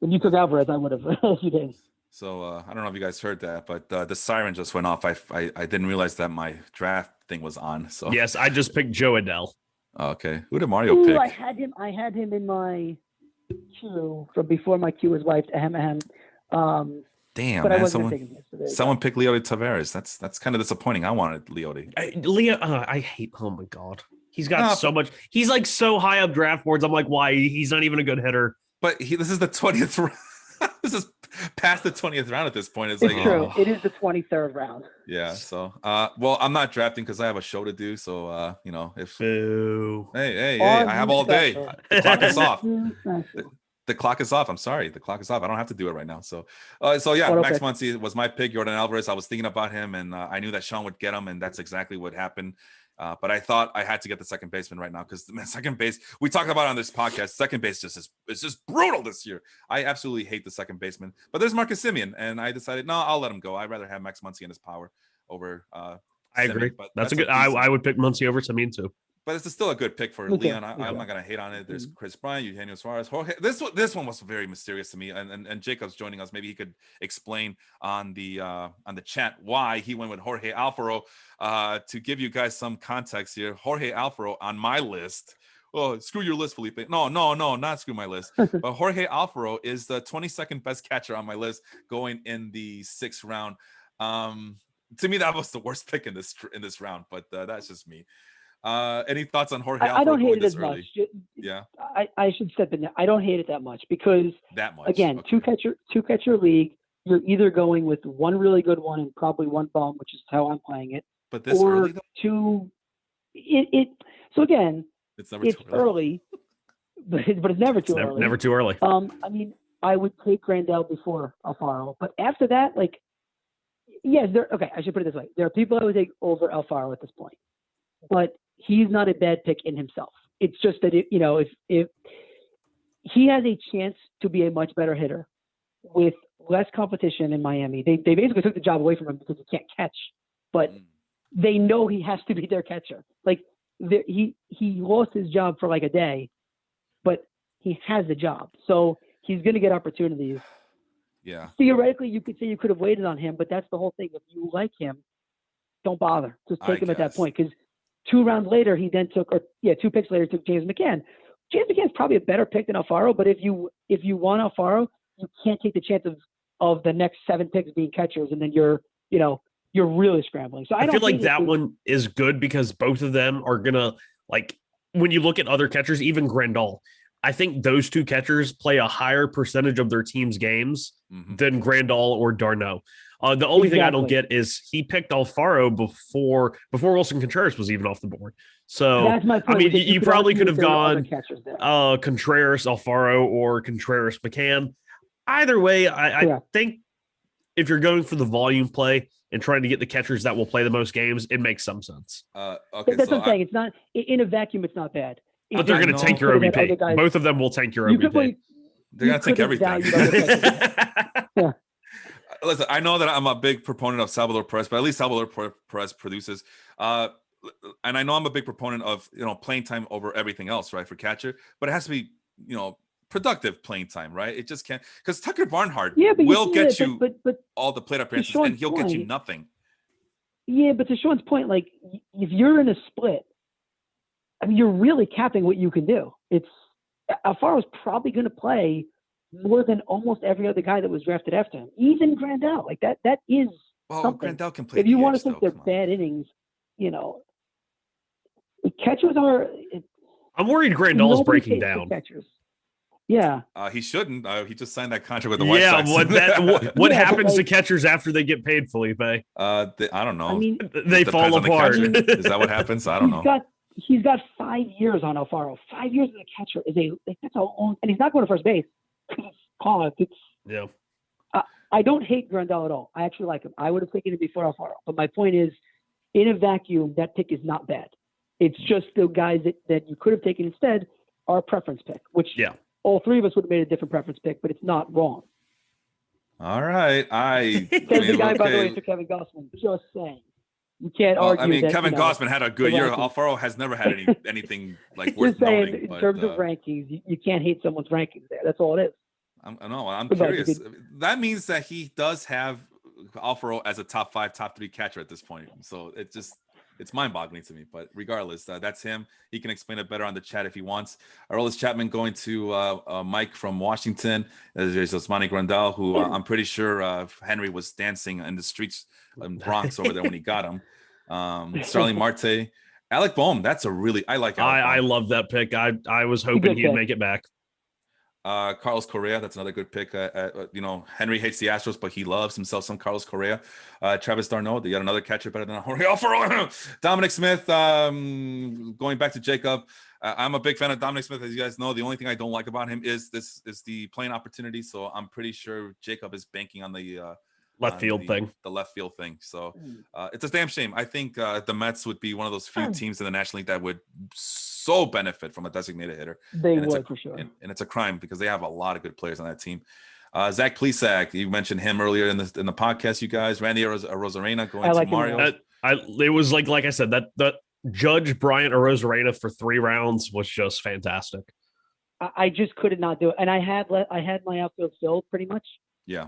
When you took Alvarez, I would have. You did. So I don't know if you guys heard that, but the siren just went off. I didn't realize that my draft thing was on. So yes, I just picked Joe Adell. Okay, who did Mario pick? I had him in my queue from before my queue was wiped. Damn, but man, someone picked Leody Taveras. That's kind of disappointing. I wanted Leody. I hate. Oh my god, he's got so much. He's like so high up draft boards. I'm like, why? He's not even a good hitter. But this is the 20th round. This is past the 20th round at this point. It's like, true. It is the 23rd round. Yeah. So, well, I'm not drafting because I have a show to do. So, if hey, I have all day. The clock is off. The clock is off. I'm sorry. The clock is off. I don't have to do it right now. So Max Muncy was my pick. Yordan Alvarez. I was thinking about him, and I knew that Sean would get him, and that's exactly what happened. But I thought I had to get the second baseman right now because second base, we talked about it on this podcast. Second base it's just brutal this year. I absolutely hate the second baseman. But there's Marcus Semien, and I decided no, I'll let him go. I'd rather have Max Muncy in his power over. I agree. But that's a good. I would pick Muncy over Semien too. But it's still a good pick for Leon. I'm not gonna hate on it. There's Chris Bryant, Eugenio Suarez, Jorge. This one was very mysterious to me. And Jacob's joining us. Maybe he could explain on the chat why he went with Jorge Alfaro. To give you guys some context here, Jorge Alfaro on my list. Oh, screw your list, Felipe. No, not screw my list. But Jorge Alfaro is the 22nd best catcher on my list, going in the 6th round. To me, that was the worst pick in this round. But that's just me. Any thoughts on Jorge Alfaro? I don't hate it as early? much. Yeah, I should step in there. I don't hate it that much because again, two catcher league. You're either going with one really good one and probably one bum, which is how I'm playing it. But this or early though? So again, it's too early, but it's never too early. Never too early. I mean, I would take Grandal before Alfaro, but after that, yes, I should put it this way: there are people I would take over Alfaro at this point, but he's not a bad pick in himself. It's just that if he has a chance to be a much better hitter with less competition in Miami. They basically took the job away from him because he can't catch, but they know he has to be their catcher. Like he lost his job for like a day, but he has a job. So he's going to get opportunities. Yeah. Theoretically, you could say you could have waited on him, but that's the whole thing. If you like him, don't bother. Just take him at that point. Because 2 rounds later, he then took, 2 picks later, took James McCann. James McCann's probably a better pick than Alfaro, but if you want Alfaro, you can't take the chance of the next 7 picks being catchers, and then you're really scrambling. So I feel like that one is good because both of them are gonna, like, when you look at other catchers, even Grandal, I think those 2 catchers play a higher percentage of their team's games than Grandal or Darno. The only thing I don't get is he picked Alfaro before Wilson Contreras was even off the board. So that's my point. I mean, you probably could have gone Contreras, Alfaro, or Contreras McCann. Either way, I think if you're going for the volume play and trying to get the catchers that will play the most games, it makes some sense. Okay, that's what I'm saying. It's not in a vacuum. It's not bad. But they're going to tank your OBP. Both of them will tank your OBP. They're going to tank everything. Yeah. Listen, I know that I'm a big proponent of Salvador Perez, but at least Salvador Perez produces. And I know I'm a big proponent of playing time over everything else, right, for catcher. But it has to be productive playing time, right? It just can't, because Tucker Barnhart will get you all the plate appearances, and he'll get you nothing. Yeah, but to Sean's point, like if you're in a split, I mean, you're really capping what you can do. Alfaro's probably going to play more than almost every other guy that was drafted after him, even Grandal. Like that is something. Grandal can play. If you want to think they're bad innings, catchers are. I'm worried Grandal's breaking down. Catchers. Yeah. He shouldn't. He just signed that contract with the White Sox. What happens to catchers after they get paid, Felipe? I don't know. I mean, they fall apart. Is that what happens? I don't know. He's got 5 years on Alfaro. 5 years as a catcher that's a long, and he's not going to first base. Yeah. I don't hate Grandal at all. I actually like him. I would have taken him before Alfaro. But my point is, in a vacuum, that pick is not bad. It's just the guys that you could have taken instead are a preference pick, which all 3 of us would have made a different preference pick, but it's not wrong. All right. The guy, by the way, took Kevin Gossman. Just saying. You can't argue. I mean, Kevin Gossman had a good year. Alfaro has never had anything like worth noting. In terms of rankings, you can't hate someone's rankings there. That's all it is. I'm curious. That means that he does have Alfaro as a top 5, top 3 catcher at this point. So it's mind-boggling to me. But regardless, that's him. He can explain it better on the chat if he wants. Aroldis Chapman going to Mike from Washington. There's Osmani Grandal, who I'm pretty sure Henry was dancing in the streets in Bronx over there when he got him. Starling Marte. Alec Bohm. That's I like Alec Bohm. I love that pick. I was hoping he'd make it back. Carlos Correa, that's another good pick. Henry hates the Astros, but he loves himself some Carlos Correa. Travis d'Arnaud, they got another catcher better than Jorge Alfaro. Dominic Smith, going back to Jacob. I'm a big fan of Dominic Smith, as you guys know. The only thing I don't like about him is the playing opportunity. So I'm pretty sure Jacob is banking on the left field thing. The left field thing. So it's a damn shame. I think the Mets would be one of those few teams in the National League that would so benefit from a designated hitter. They would, for sure. And it's a crime because they have a lot of good players on that team. Zach Plesac, you mentioned him earlier in the podcast, you guys. Randy Arozarena going to Mario. It was like I said, that Judge Bryant Arozarena for 3 rounds was just fantastic. I just could not do it. And I had my outfield filled pretty much. Yeah.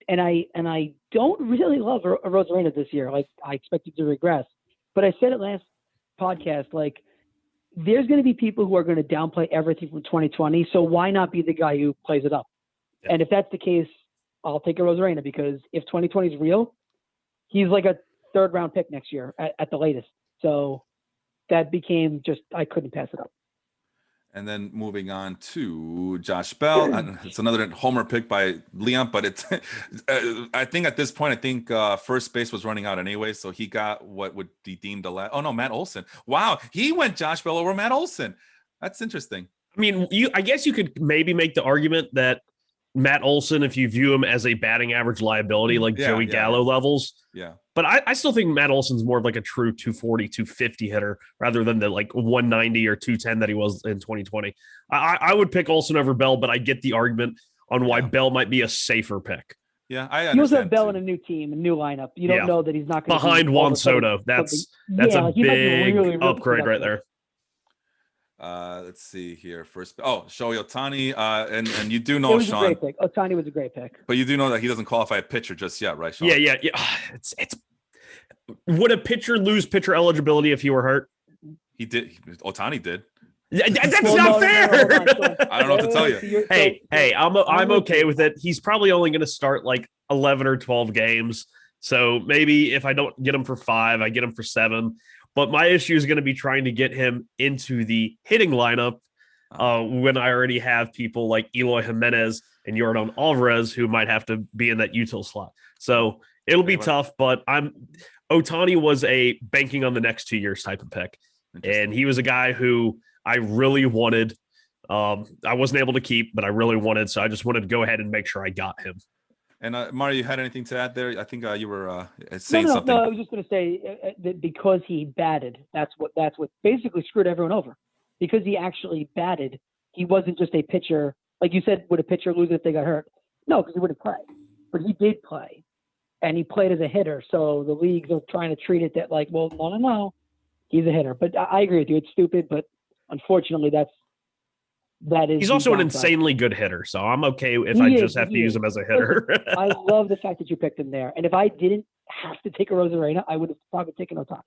And I don't really love Arozarena this year. Like, I expected to regress. But I said it last podcast, like, there's going to be people who are going to downplay everything from 2020. So why not be the guy who plays it up? Yeah. And if that's the case, I'll take Arozarena, because if 2020 is real, he's like a 3rd round pick next year at the latest. So that became I couldn't pass it up. And then moving on to Josh Bell. It's another homer pick by Leon, but it's I think at this point, first base was running out anyway. So he got what would be deemed Matt Olson. Wow. He went Josh Bell over Matt Olson. That's interesting. I mean, I guess you could maybe make the argument that Matt Olson, if you view him as a batting average liability, like Joey Gallo levels. Yeah. But I still think Matt Olson's more of like a true 240, 250 hitter rather than the like 190 or 210 that he was in 2020. I would pick Olson over Bell, but I get the argument. on why Bell might be a safer pick. Yeah, I understand. You also have Bell in a new team, a new lineup. You don't know that he's not going to behind Juan Soto. That's a big upgrade right there. Let's see here. First, Shohei Ohtani, and you do know, it was Sean. A great pick. Ohtani was a great pick. But you do know that he doesn't qualify a pitcher just yet, right, Sean? Yeah. It's would a pitcher lose pitcher eligibility if he were hurt? He did. Ohtani did. That's not fair. No, I don't know what to tell you. Hey, I'm okay with it. He's probably only going to start like 11 or 12 games. So maybe if I don't get him for 5, I get him for 7. But my issue is going to be trying to get him into the hitting lineup when I already have people like Eloy Jimenez and Yordan Alvarez who might have to be in that util slot. So it'll be tough, but Ohtani was a banking on the next 2 years type of pick. And he was a guy who I really wanted. I wasn't able to keep, but I really wanted. So I just wanted to go ahead and make sure I got him. And Mario, you had anything to add there? I think you were saying something. No, I was just going to say that because he batted, that's what basically screwed everyone over. Because he actually batted, he wasn't just a pitcher. Like you said, would a pitcher lose if they got hurt? No, because he wouldn't play. But he did play, and he played as a hitter. So the leagues are trying to treat it that like, well, no, he's a hitter. But I agree with you. It's stupid, but unfortunately, that is. He's also an insanely good hitter, so I'm okay if I just have to use him as a hitter. I love the fact that you picked him there, and if I didn't have to take a Rosarena, I would have probably taken Ohtani.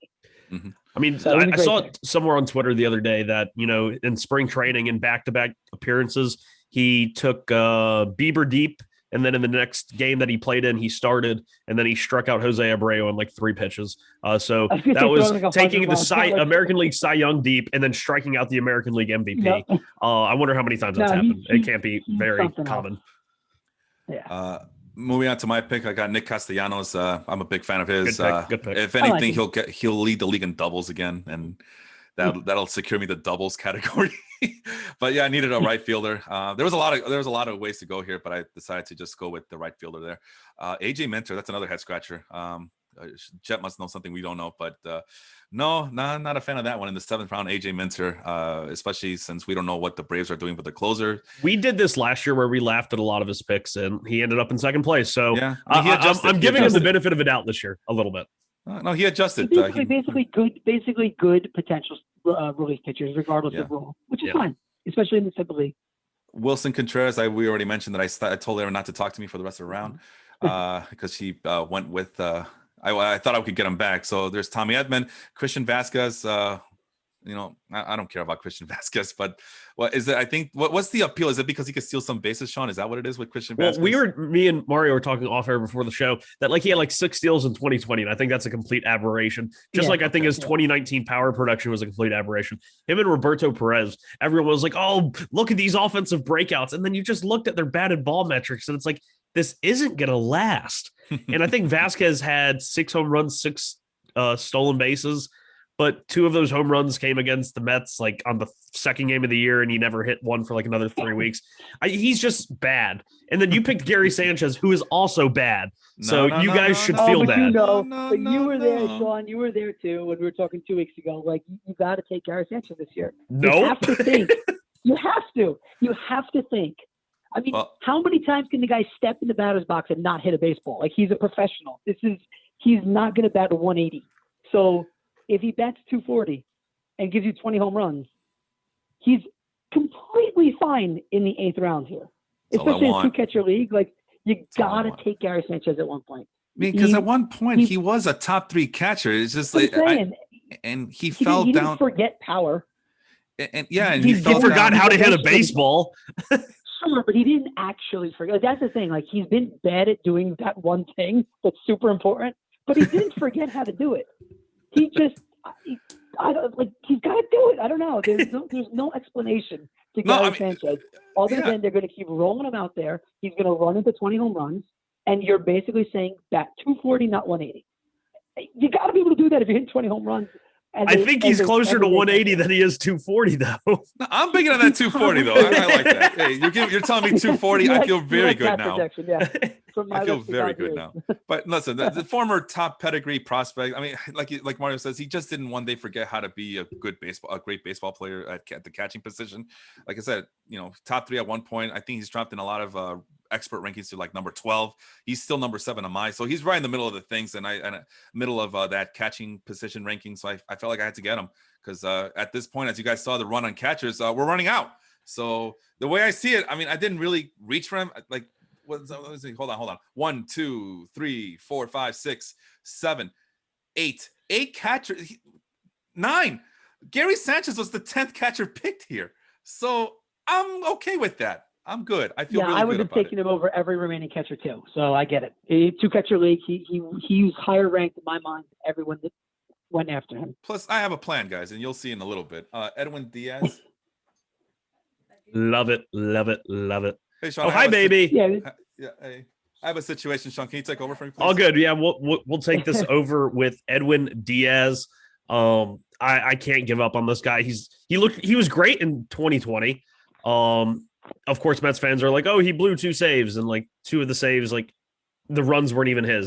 Mm-hmm. I mean, I saw it somewhere on Twitter the other day that in spring training and back-to-back appearances, he took Bieber deep, and then in the next game that he played in, he started, and then he struck out Jose Abreu on like 3 pitches. So that was taking the American League Cy Young deep and then striking out the American League MVP. Yep. I wonder how many times that's happened. It can't be very common. Yeah. Moving on to my pick, I got Nick Castellanos. I'm a big fan of his. Good pick. If anything, he'll lead the league in doubles again, and that'll secure me the doubles category. But yeah, I needed a right fielder. There was a lot of ways to go here, but I decided to just go with the right fielder there. AJ Minter, that's another head scratcher. Jet must know something we don't know, but no, not a fan of that one in the 7th round. AJ Minter, especially since we don't know what the Braves are doing with the closer. We did this last year where we laughed at a lot of his picks, and he ended up in 2nd place. So yeah, I'm giving him the benefit of the doubt this year a little bit. No, he adjusted. Basically good potential relief pitchers, regardless of role, which is fine, especially in the Simple League. Wilson Contreras, we already mentioned that I told Aaron not to talk to me for the rest of the round because he went with. I thought I could get him back. So there's Tommy Edman, Christian Vasquez. I don't care about Christian Vasquez, but what is it? I think what's the appeal? Is it because he could steal some bases, Sean? Is that what it is with Christian Vasquez? Well, me and Mario were talking off air before the show that like he had like 6 steals in 2020, and I think that's a complete aberration. I think his 2019 power production was a complete aberration. Him and Roberto Perez, everyone was like, "Oh, look at these offensive breakouts," and then you just looked at their batted ball metrics, and it's like this isn't gonna last. And I think Vasquez had 6 home runs, 6 stolen bases. But 2 of those home runs came against the Mets, like on the 2nd game of the year, and he never hit one for like another 3 weeks. He's just bad. And then you picked Gary Sanchez, who is also bad. So you guys should feel bad. You were there, Sean. You were there too when we were talking 2 weeks ago. Like you got to take Gary Sanchez this year. No, you have to think. You have to think. I mean, how many times can the guy step in the batter's box and not hit a baseball? Like he's a professional. He's not going to bat a 180. So if he bats 240 and gives you 20 home runs, he's completely fine in the 8th round here. Especially in a 2-catcher league. Like, you got to take Gary Sanchez at one point. I mean, because at one point he was a top 3 catcher. It's just like, and he fell down. He didn't forget power. And he forgot how to hit a baseball. Sure, but he didn't actually forget. Like, that's the thing. Like, he's been bad at doing that one thing that's super important, but he didn't forget how to do it. He just, he's got to do it. I don't know. There's no explanation to Gary Sanchez other than they're going to keep rolling him out there. He's going to run into 20 home runs, and you're basically saying bat 240, not 180. You got to be able to do that if you're hitting 20 home runs I think he's closer to 180 than he is 240, though. No, I'm bigger than that 240 though. I like that. Hey, you're telling me 240. I feel very good now. Yeah. I feel very good now. But listen, the former top pedigree prospect. I mean, like Mario says, he just didn't one day forget how to be a great baseball player at the catching position. Like I said, top 3 at one point. I think he's dropped in a lot of expert rankings to like number 12. He's still number 7 on mine, so he's right in the middle of the things, and middle of that catching position ranking. So I felt like I had to get him because at this point, as you guys saw the run on catchers, we're running out. So the way I see it, I mean, I didn't really reach for him. Like, let's see, hold on. 1, 2, 3, 4, 5, 6, 7, 8 catchers. 9. Gary Sanchez was the 10th catcher picked here, so I'm okay with that. I'm good. I feel really good. I would have taken him over every remaining catcher too. So I get it. 2 catcher league. He was higher ranked in my mind than everyone that went after him. Plus, I have a plan, guys, and you'll see in a little bit. Edwin Diaz. Love it. Hey, Sean. Oh, hi, baby. Yeah. Hey, I have a situation. Sean, can you take over for me, please? All good. Yeah, we'll take this over with Edwin Diaz. I can't give up on this guy. He was great in 2020. Of course, Mets fans are like, oh, he blew 2 saves, and like 2 of the saves, like the runs weren't even his.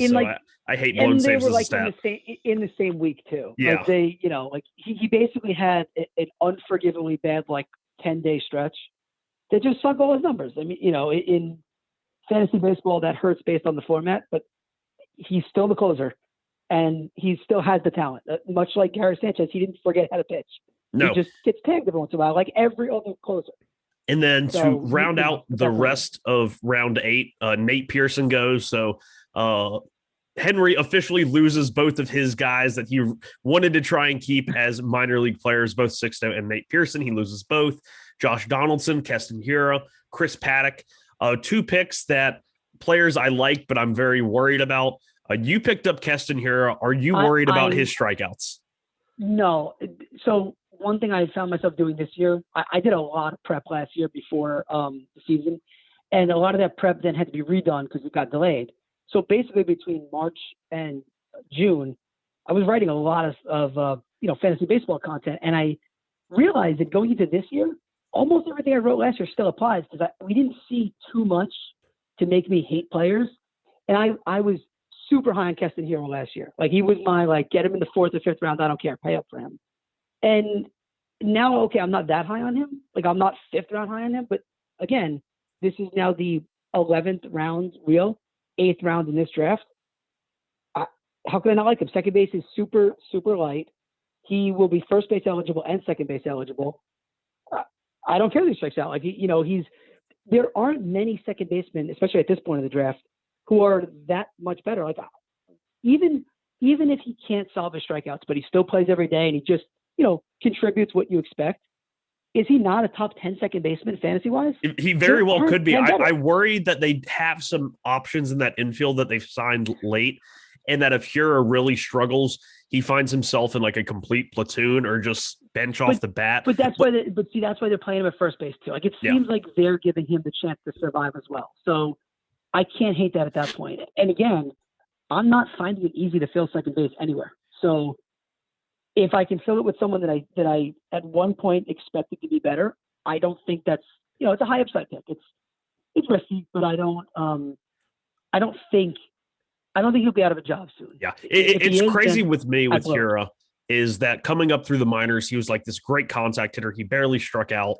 I hate blown saves as a stat. In the same week too. Yeah. Like he basically had an unforgivably bad 10-day stretch that just sunk all his numbers. I mean, in fantasy baseball that hurts based on the format, but he's still the closer, and he still has the talent. Much like Gary Sanchez, he didn't forget how to pitch. No. He just gets tagged every once in a while, like every other closer. And then to round out the rest of round 8, Nate Pearson goes. So Henry officially loses both of his guys that he wanted to try and keep as minor league players, both Sixto and Nate Pearson. He loses both. Josh Donaldson, Keston Hiura, Chris Paddock, 2 picks that players I like, but I'm very worried about. You picked up Keston Hiura. Are you worried about his strikeouts? No. So one thing I found myself doing this year, I did a lot of prep last year before the season, and a lot of that prep then had to be redone because it got delayed. So basically between March and June, I was writing a lot of fantasy baseball content, and I realized that going into this year, almost everything I wrote last year still applies because we didn't see too much to make me hate players. And I was super high on Keston Hiura last year. Like, he was my, get him in the 4th or 5th round. I don't care. Pay up for him. And now, okay, I'm not that high on him. Like, I'm not 5th round high on him. But again, this is now the 11th round wheel, 8th round in this draft. How can I not like him? Second base is super, super light. He will be first base eligible and second base eligible. I don't care if he strikes out. There aren't many second basemen, especially at this point of the draft, who are that much better. Like, even if he can't solve his strikeouts, but he still plays every day and he just, contributes what you expect. Is he not a top 10 second baseman fantasy wise? He very well could be. I worry that they have some options in that infield that they've signed late, and that if Hiura really struggles, he finds himself in like a complete platoon or just bench off the bat. But that's why they're playing him at first base too. Like, it seems like they're giving him the chance to survive as well. So I can't hate that at that point. And again, I'm not finding it easy to fill second base anywhere. So if I can fill it with someone that I at one point expected to be better, I don't think that's, it's a high upside pick. It's risky, but I don't think he'll be out of a job soon. Yeah. It's crazy with me with Hiura is that coming up through the minors, he was like this great contact hitter. He barely struck out.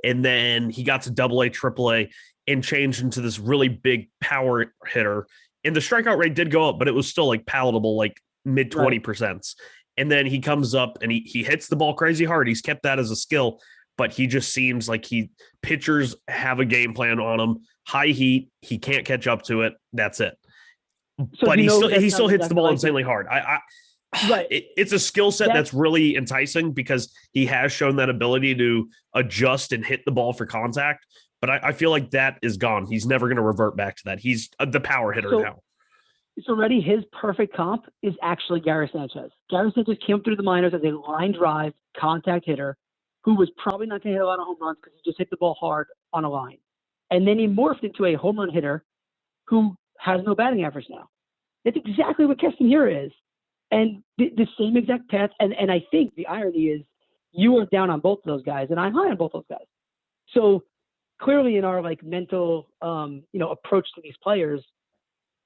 And then he got to AA, AAA and changed into this really big power hitter. And the strikeout rate did go up, but it was still like palatable, like mid 20%. Right. And then he comes up and he hits the ball crazy hard. He's kept that as a skill, but he just seems like pitchers have a game plan on him. High heat. He can't catch up to it. That's it. So but he still hits the ball insanely hard. It's a skill set that's really enticing because he has shown that ability to adjust and hit the ball for contact. But I feel like that is gone. He's never going to revert back to that. He's the power hitter now. So already his perfect comp is actually Gary Sanchez. Gary Sanchez came through the minors as a line drive contact hitter who was probably not going to hit a lot of home runs because he just hit the ball hard on a line. And then he morphed into a home run hitter who has no batting average now. That's exactly what Keston Hiura is. And the same exact path. And I think the irony is you are down on both of those guys, and I'm high on both those guys. So clearly in our like mental, approach to these players,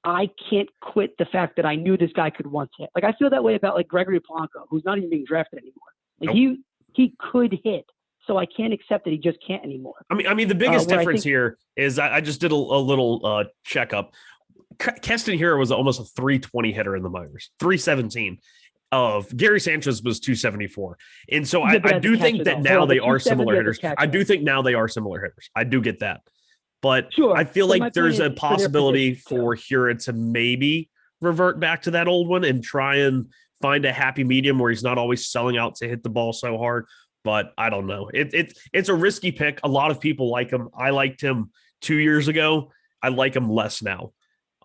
I can't quit the fact that I knew this guy could once hit. Like I feel that way about like Gregory Polanco, who's not even being drafted anymore. Like he could hit. So I can't accept that he just can't anymore. I mean, the biggest difference here is I just did a little checkup. Keston Hiura was almost a 320 hitter in the minors, 317. Of Gary Sanchez was 274. And so I do think that now they are similar hitters. I do think now they are similar hitters. I do get that. But sure, I feel like there's a possibility for Hiura to maybe revert back to that old one and try and find a happy medium where he's not always selling out to hit the ball so hard. But I don't know. It's a risky pick. A lot of people like him. I liked him 2 years ago. I like him less now.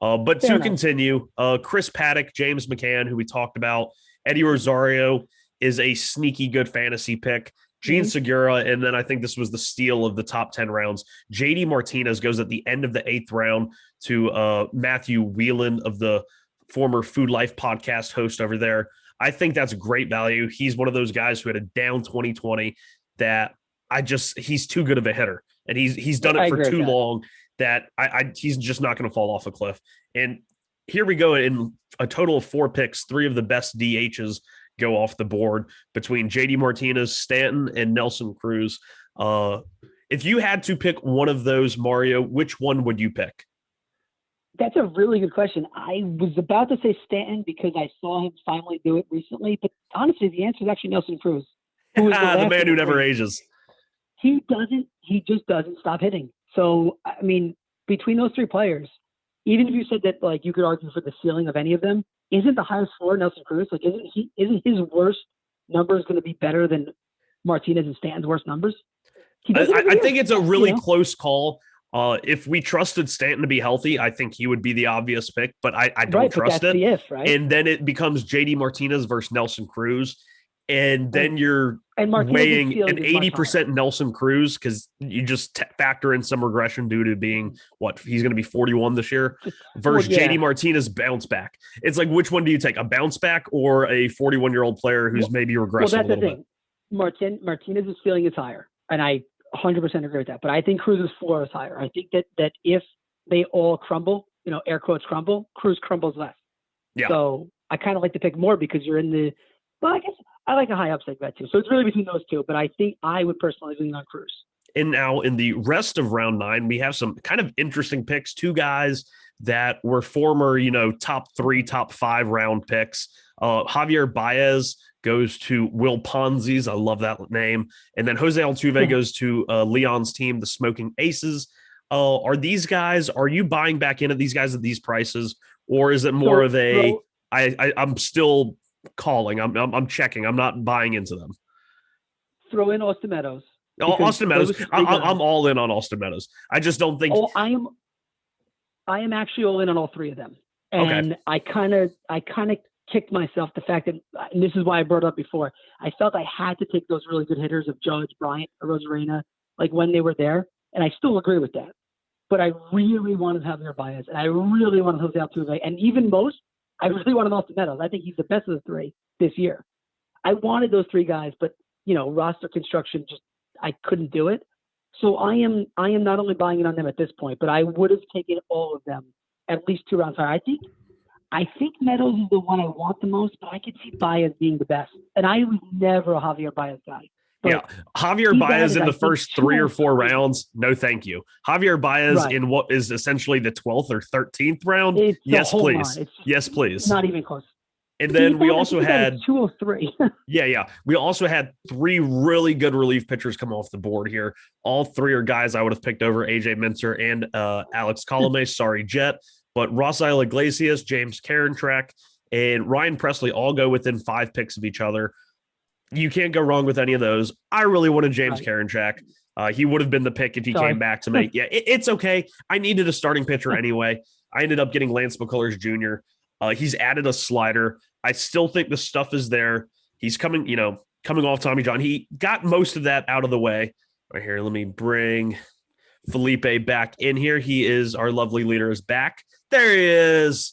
But Fair enough. Continue, Chris Paddock, James McCann, who we talked about, Eddie Rosario is a sneaky good fantasy pick. Gene Segura, and then I think this was the steal of the top 10 rounds. JD Martinez goes at the end of the 8th round to Matthew Whelan of the former Food Life podcast host over there. I think that's great value. He's one of those guys who had a down 2020 that he's too good of a hitter. And he's done it for too long that he's just not going to fall off a cliff. And here we go in a total of 4 picks. 3 of the best DHs go off the board between JD Martinez, Stanton, and Nelson Cruz. If you had to pick one of those, Mario, which one would you pick? That's a really good question. I was about to say Stanton because I saw him finally do it recently, but honestly, the answer is actually Nelson Cruz. Who is the man who never ages. He just doesn't stop hitting. So, I mean, between those 3 players, even if you said that, like, you could argue for the ceiling of any of them, isn't the highest floor Nelson Cruz? Like, isn't his worst numbers going to be better than Martinez and Stanton's worst numbers? I think it's a really close call. If we trusted Stanton to be healthy, I think he would be the obvious pick, but I don't trust it. Right? And then it becomes JD Martinez versus Nelson Cruz. And then you're weighing an 80% Nelson Cruz because you just factor in some regression due to being he's going to be 41 this year versus JD Martinez bounce back. It's like, which one do you take, a bounce back or a 41-year-old player who's maybe regressing a little bit? Martinez's ceiling is higher, and I 100% agree with that. But I think Cruz's floor is higher. I think that if they all crumble, air quotes crumble, Cruz crumbles less. Yeah. So I kind of like to pick more because you're in the. Well, I guess I like a high upside bet too. So it's really between those 2, but I think I would personally lean on Cruz. And now in the rest of round 9, we have some kind of interesting picks. 2 guys that were former, top 3, top 5 round picks. Javier Baez goes to Will Ponzi's. I love that name. And then Jose Altuve goes to Leon's team, the Smoking Aces. Are you buying back into these guys at these prices? Or is it more of a, I'm still calling. I'm checking. I'm not buying into them. Throw in Austin Meadows. Austin Meadows. I'm all in on Austin Meadows. I just don't think. I am actually all in on all 3 of them. And okay. I kind of kicked myself the fact that, and this is why I brought it up before. I felt I had to take those really good hitters of Judge, Bryant, Rosarena, like when they were there, and I still agree with that. But I really wanted Javier Baez, and I really wanted Jose Altuve, and even most. I really wanted Austin Meadows. I think he's the best of the 3 this year. I wanted those 3 guys, but roster construction I couldn't do it. So I am not only buying in on them at this point, but I would have taken all of them at least 2 rounds higher. I think Meadows is the one I want the most, but I could see Baez being the best. And I was never a Javier Baez guy. Yeah, Javier Baez in the first 3 or 4 rounds, no thank you. Javier Baez in what is essentially the 12th or 13th round, yes, please. Yes, please. Not even close. And then we also had 203. Yeah. We also had 3 really good relief pitchers come off the board here. All 3 are guys I would have picked over AJ Minter and Alex Colomé. Sorry, Jet. But Rafael Iglesias, James Karinchak, and Ryan Presley all go within 5 picks of each other. You can't go wrong with any of those. I really wanted James Karinchak. He would have been the pick if he came back to make. Yeah, it's okay. I needed a starting pitcher anyway. I ended up getting Lance McCullers Jr. He's added a slider. I still think the stuff is there. He's coming off Tommy John. He got most of that out of the way. Right here, let me bring Felipe back in here. He is our lovely leader is back. There he is.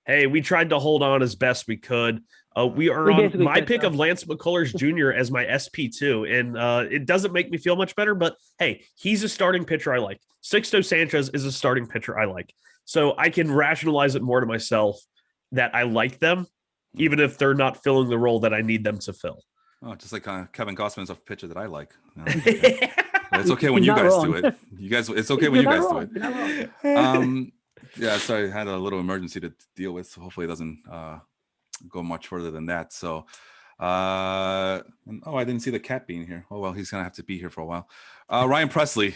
Hey, we tried to hold on as best we could. We are We on basically my said pick so. of Lance McCullers Jr. as my SP2, and it doesn't make me feel much better, but hey, he's a starting pitcher I like. Sixto Sanchez is a starting pitcher I like. So I can rationalize it more to myself that I like them, even if they're not filling the role that I need them to fill. Oh, just like Kevin Gossman's a pitcher that I like. Okay. It's okay when He's you not guys wrong. do it. It's okay when You're you not guys do wrong. it. You're not wrong. Yeah, sorry, I had a little emergency to deal with, so hopefully it doesn't go much further than that. So, I didn't see the cat being here. Oh well, he's gonna have to be here for a while. Ryan Presley,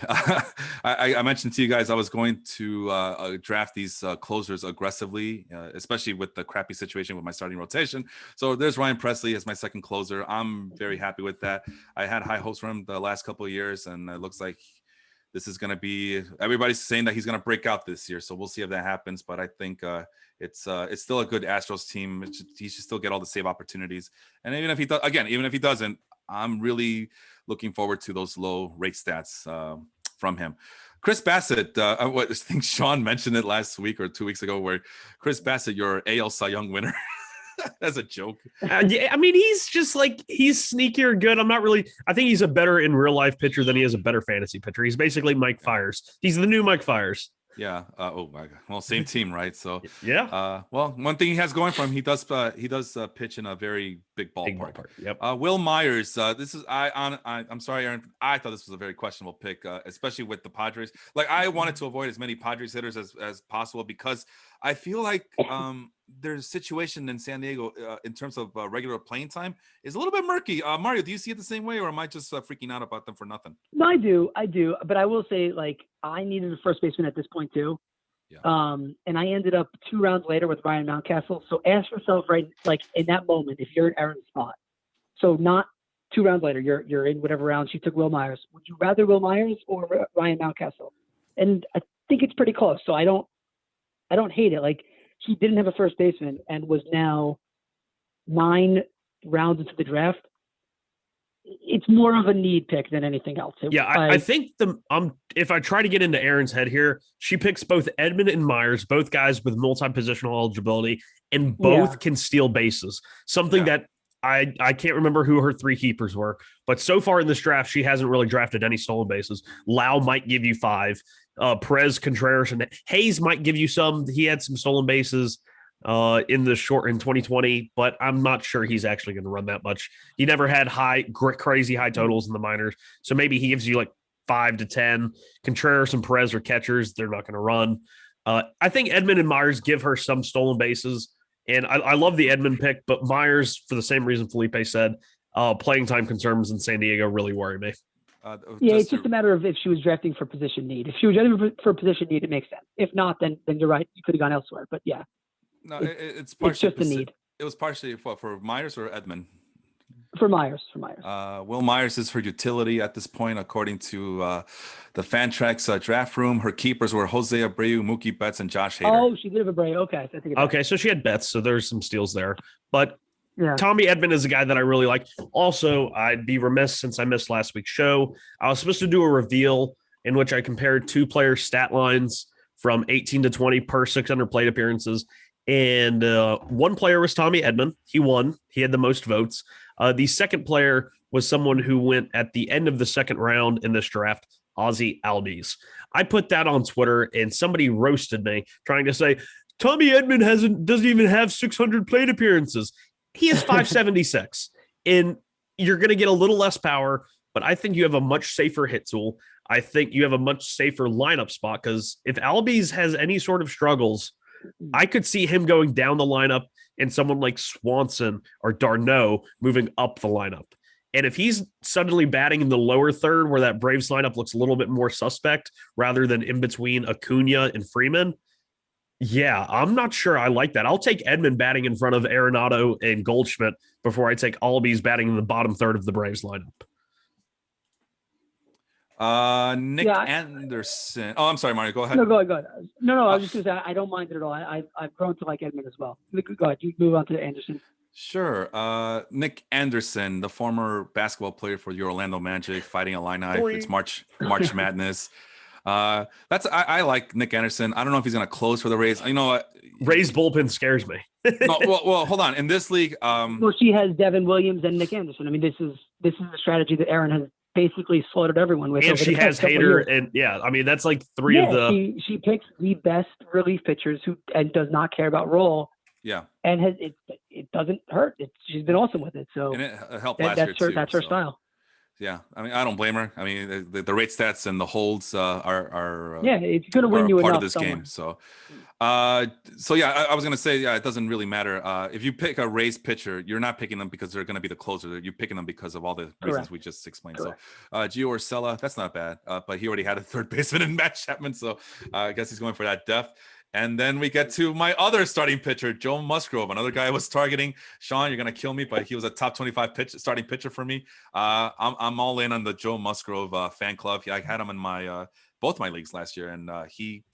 I mentioned to you guys I was going to draft these closers aggressively, especially with the crappy situation with my starting rotation. So there's Ryan Presley as my second closer. I'm very happy with that. I had high hopes for him the last couple of years, and it looks like this is going to be, everybody's saying that he's going to break out this year. So we'll see if that happens. But I think it's still a good Astros team. He should still get all the save opportunities. And even if he does, again, even if he doesn't, I'm really looking forward to those low rate stats from him. Chris Bassett, I think Sean mentioned it last week or 2 weeks ago, where Chris Bassett, your AL Cy Young winner. That's a joke. Yeah, I mean, he's just like, he's sneakier good. I think he's a better in real life pitcher than he is a better fantasy pitcher. He's basically Mike Fiers. He's the new Mike Fiers. Yeah. Oh my God. Well, same team, right? So yeah. Well, one thing he has going for him, he does pitch in a very big ballpark. Yep. Will Myers. This is I'm sorry, Aaron. I thought this was a very questionable pick, especially with the Padres. Like I wanted to avoid as many Padres hitters as possible because I feel like their situation in San Diego in terms of regular playing time is a little bit murky. Mario, do you see it the same way, or am I just freaking out about them for nothing? No, I do. But I will say, like, I needed a first baseman at this point too. Yeah. And I ended up 2 rounds later with Ryan Mountcastle. So ask yourself, right, like in that moment, if you're in Aaron's spot. So not 2 rounds later, you're in whatever round she took Will Myers. Would you rather Will Myers or Ryan Mountcastle? And I think it's pretty close. So I don't hate it. Like, he didn't have a first baseman and was now 9 rounds into the draft. It's more of a need pick than anything else. I think if I try to get into Aaron's head here, she picks both Edman and Myers, both guys with multi-positional eligibility, and both can steal bases. Something that I can't remember who her 3 keepers were, but so far in this draft, she hasn't really drafted any stolen bases. Lau might give you 5. Perez, Contreras, and Hayes might give you some. He had some stolen bases in 2020, but I'm not sure he's actually going to run that much. He never had crazy high totals in the minors, so maybe he gives you like 5 to 10. Contreras and Perez are catchers; they're not going to run. I think Edman and Myers give her some stolen bases, and I love the Edman pick, but Myers, for the same reason Felipe said, playing time concerns in San Diego really worry me. It's just a matter of if she was drafting for position need. If she was drafting for position need, it makes sense. If not, then you're right. You could have gone elsewhere. But yeah. No, it's partially just a need. It was partially for Myers or Edman? For Myers. Will Myers is her utility at this point, according to the Fantrax draft room. Her keepers were Jose Abreu, Mookie Betts, and Josh Hader. Oh, she did have Abreu. Okay. Okay, so she had Betts, so there's some steals there. But yeah. Tommy Edman is a guy that I really like. Also, I'd be remiss since I missed last week's show. I was supposed to do a reveal in which I compared 2 players' stat lines from 18 to 20 per 600 plate appearances. And one player was Tommy Edman. He won. He had the most votes. The second player was someone who went at the end of the second round in this draft, Ozzie Albies. I put that on Twitter, and somebody roasted me, trying to say, Tommy Edman doesn't even have 600 plate appearances. He is 576, and you're going to get a little less power, but I think you have a much safer hit tool. I think you have a much safer lineup spot, because if Albies has any sort of struggles, I could see him going down the lineup and someone like Swanson or Darno moving up the lineup. And if he's suddenly batting in the lower third where that Braves lineup looks a little bit more suspect rather than in between Acuna and Freeman, yeah, I'm not sure I like that. I'll take Edman batting in front of Arenado and Goldschmidt before I take Albies batting in the bottom third of the Braves lineup. Nick Anderson. Oh, I'm sorry, Mario. Go ahead. No, go ahead. No, I was just going to say I don't mind it at all. I've grown to like Edman as well. Go ahead. You move on to Anderson. Sure. Nick Anderson, the former basketball player for the Orlando Magic, fighting Illini. It's March Madness. I like Nick Anderson. I don't know if he's going to close for the Rays. You know what? Ray's bullpen scares me. No, well, hold on. In this league, Well, she has Devin Williams and Nick Anderson. I mean, this is the strategy that Aaron has basically slaughtered everyone with. And she has Hader, and I mean that's like three of the. She picks the best relief pitchers and does not care about role. Yeah, and it doesn't hurt. She's been awesome with it. So and it helped last year too. That's her style. Yeah, I mean, I don't blame her. I mean, the rate stats and the holds are it's going to win you part enough of this somewhere. game. So yeah, I was gonna say it doesn't really matter. If you pick a Rays pitcher, you're not picking them because they're going to be the closer. You're picking them because of all the reasons we just explained. Correct. So Gio Urshela, that's not bad, but he already had a third baseman in Matt Chapman, so I guess he's going for that depth. And then we get to my other starting pitcher, Joe Musgrove, another guy I was targeting. Sean, you're gonna kill me, but he was a top 25 starting pitcher for me. I'm all in on the Joe Musgrove fan club. I had him in my both my leagues last year, and he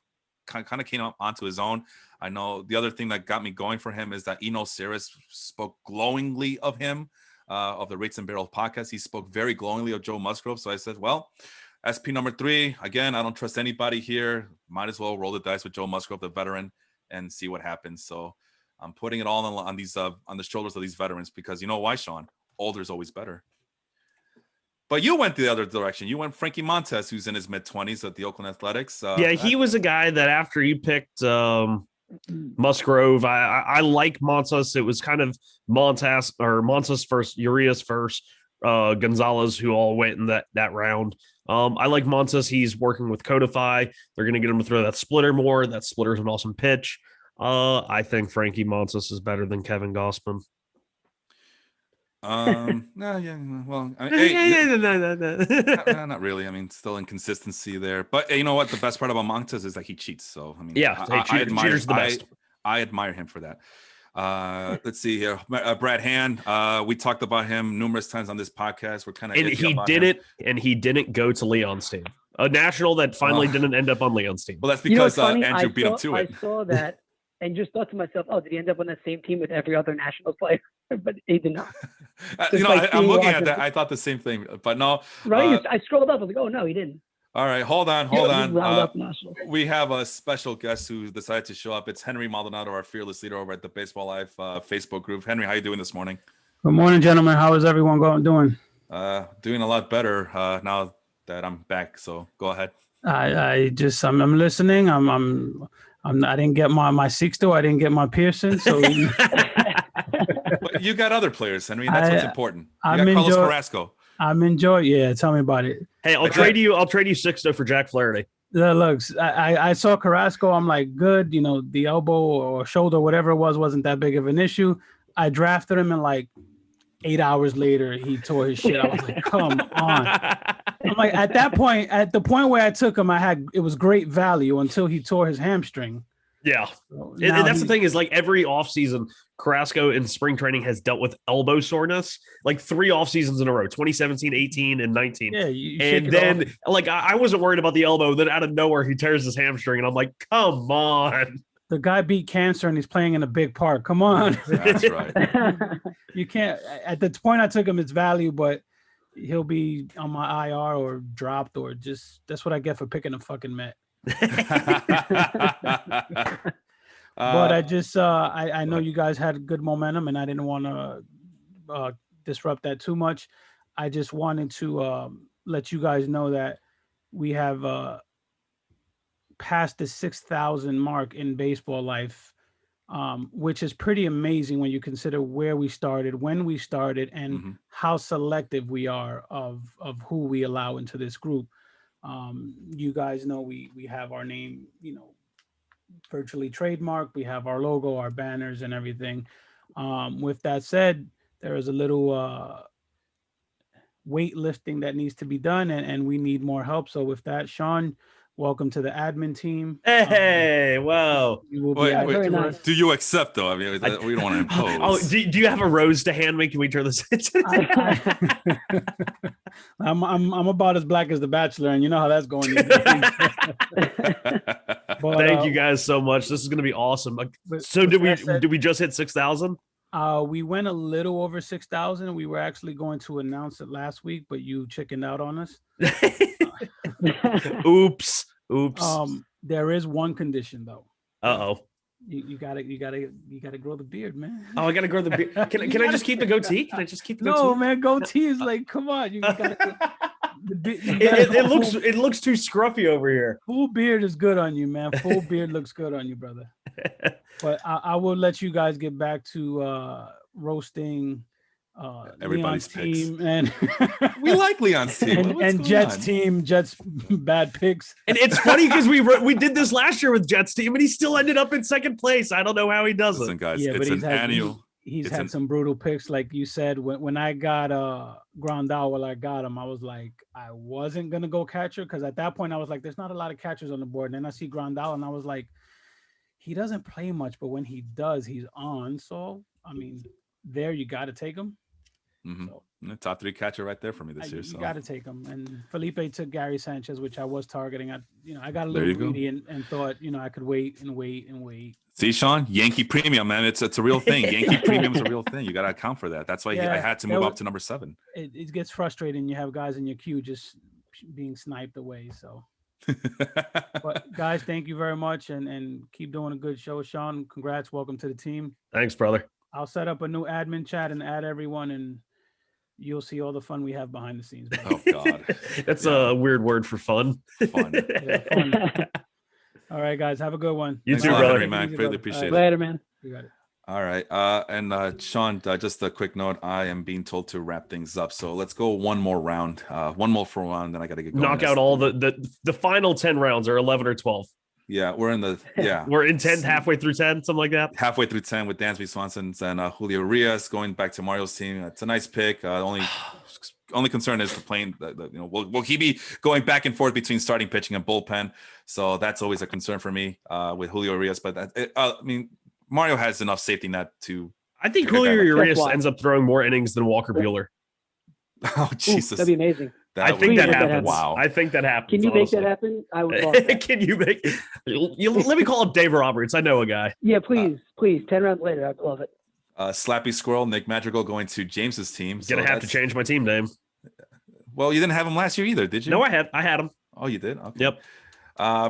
kind of came up onto his own. I know the other thing that got me going for him is that Eno Saris spoke glowingly of him, of the Rates and Barrels podcast. He spoke very glowingly of Joe Musgrove. So I said, well, SP number 3, again, I don't trust anybody here. Might as well roll the dice with Joe Musgrove, the veteran, and see what happens. So I'm putting it all on these on the shoulders of these veterans, because you know why, Sean? Older is always better. But you went the other direction. You went Frankie Montes, who's in his mid-20s at the Oakland Athletics. He was a guy that after you picked Musgrove, I like Montes. It was kind of Montes first, Urias first, Gonzalez, who all went in that round. I like Montes. He's working with Codify. They're going to get him to throw that splitter more. That splitter is an awesome pitch. I think Frankie Montes is better than Kevin Gausman. No, not really. I mean, still inconsistency there. But you know what? The best part about Montes is that he cheats. So I mean, cheater's the best. I admire him for that. Let's see here. Brad Hand. We talked about him numerous times on this podcast. We're kind of he didn't go to Leon's team. A national that finally didn't end up on Leon's team. Well, that's because Andrew beat him to it. I saw that and just thought to myself, oh, did he end up on that same team with every other national player? But he did not. I'm looking at that. I thought the same thing, but no. Right? I scrolled up. I was like, oh no, he didn't. All right, hold on. We have a special guest who decided to show up. It's Henry Maldonado, our fearless leader over at the Baseball Life Facebook group. Henry, how you doing this morning? Good morning, gentlemen. How is everyone doing? Doing a lot better now that I'm back. So go ahead. I'm listening. I didn't get my Sixto. I didn't get my Pearson. So but you got other players, Henry. That's what's important. You got Carlos Carrasco. I'm enjoying. Yeah, tell me about it. Hey, I'll trade you Sixto for Jack Flaherty. Looks, I saw Carrasco. I'm like, good. You know, the elbow or shoulder, whatever it wasn't that big of an issue. I drafted him, and like 8 hours later, he tore his shit. I was like, come on. I'm like, at the point where I took him, it was great value until he tore his hamstring. Yeah. So and that's the thing is, like, every offseason, Carrasco in spring training has dealt with elbow soreness, like 3 off seasons in a row, 2017, 18, and 19. Yeah. And then, like, I wasn't worried about the elbow. Then out of nowhere, he tears his hamstring. And I'm like, come on. The guy beat cancer and he's playing in a big park. Come on. That's right. You can't. At the point I took him, it's value, but he'll be on my IR or dropped or just that's what I get for picking a fucking Met. But I just I know you guys had good momentum and I didn't want to disrupt that too much. I just wanted to let you guys know that we have passed the 6,000 mark in Baseball Life, which is pretty amazing when you consider where we started, when we started, and how selective we are of who we allow into this group. You guys know we have our name, virtually trademarked. We have our logo, our banners, and everything. With that said, there is a little weightlifting that needs to be done, and we need more help. So with that, Sean, welcome to the admin team. Hey, wow. Wait, nice. Do you accept, though? I mean, we don't want to impose. Oh, do you have a rose to hand me? Can we turn this into? I'm about as black as The Bachelor, and you know how that's going. But, thank you guys so much. This is going to be awesome. So did we just hit 6,000? We went a little over 6,000. We were actually going to announce it last week, but you chickened out on us. Oops. Oops. There is one condition though. Uh-oh. You gotta grow the beard, man. Oh, I gotta grow the beard. Can I just keep the goatee? Can I just keep the goatee? No, man, goatee is like, come on, you gotta. It looks too scruffy over here. Full beard is good on you, man. Full beard looks good on you, brother. But I will let you guys get back to roasting Everybody's Leon's picks. team and We like Leon's team. and Jets team. Jets bad picks. And it's funny because we did this last year with Jets team, and he still ended up in second place. I don't know how he does Listen, it. guys, Yeah, it's but an annual. He's it's had an- some brutal picks, like you said. When I got Grandal, while I got him, I was like, I wasn't gonna go catcher because at that point I was like, there's not a lot of catchers on the board. And then I see Grandal, and I was like, he doesn't play much, but when he does, he's on. So I mean, there you got to take him. Mhm. So, The top 3 catcher right there for me this year. you So got to take him. And Felipe took Gary Sanchez, which I was targeting. I got a There little you go. greedy and thought, I could wait. see, Sean, Yankee premium, man, it's a real thing. Yankee premium is a real thing. You got to account for that. That's why I had to move up to number 7. It gets frustrating. You have guys in your queue just being sniped away. So, but guys, thank you very much, and keep doing a good show. Sean, congrats. Welcome to the team. Thanks, brother. I'll set up a new admin chat and add everyone, and you'll see all the fun we have behind the scenes. Oh God, That's Yeah. a weird word for fun. Fun. Yeah, fun. All right, guys, have a good one. You Thanks too, a lot, brother. Henry, man. Easy, Greatly brother. appreciate it. Later, man. You got it. All right. And Sean, just a quick note. I am being told to wrap things up. So let's go one more round. One more for round, then I got to get going. Knock out all the final 10 rounds or 11 or 12. Yeah, we're in the We're in 10, halfway through 10, something like that. halfway through 10 with Dansby Swanson's and Julio Rios going back to Mario's team. It's a nice pick. Only concern is the playing. Will he be going back and forth between starting pitching and bullpen? So that's always a concern for me with Julio Rios. But Mario has enough safety net to. I think Pick a guy Julio like- Urias why. ends up throwing more innings than Walker Buehler. Oh Ooh, Jesus! that'd be amazing. I would think be- that Please make that happens. happen. Wow. I think that happens. Can you make that honestly. happen? I would love that. Can you make? Let me call up Dave Roberts. I know a guy. Yeah, please. 10 rounds later, I'd love it. Slappy Squirrel, Nick Madrigal going to James's team. Gonna have to change my team name. Well, you didn't have him last year either, did you? No, I had him. Oh, you did. Okay. Yep.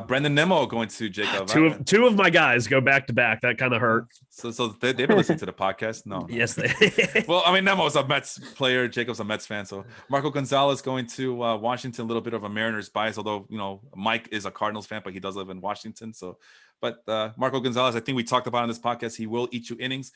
Brendan Nemo going to Jacob. Two of my guys go back to back. That kind of hurt. So they've been listening to the podcast. No. Yes, they. Well, I mean, Nemo's a Mets player. Jacob's a Mets fan. So Marco Gonzalez going to Washington, a little bit of a Mariners bias, although, Mike is a Cardinals fan, but he does live in Washington. So, but Marco Gonzalez, I think we talked about on this podcast, he will eat you innings.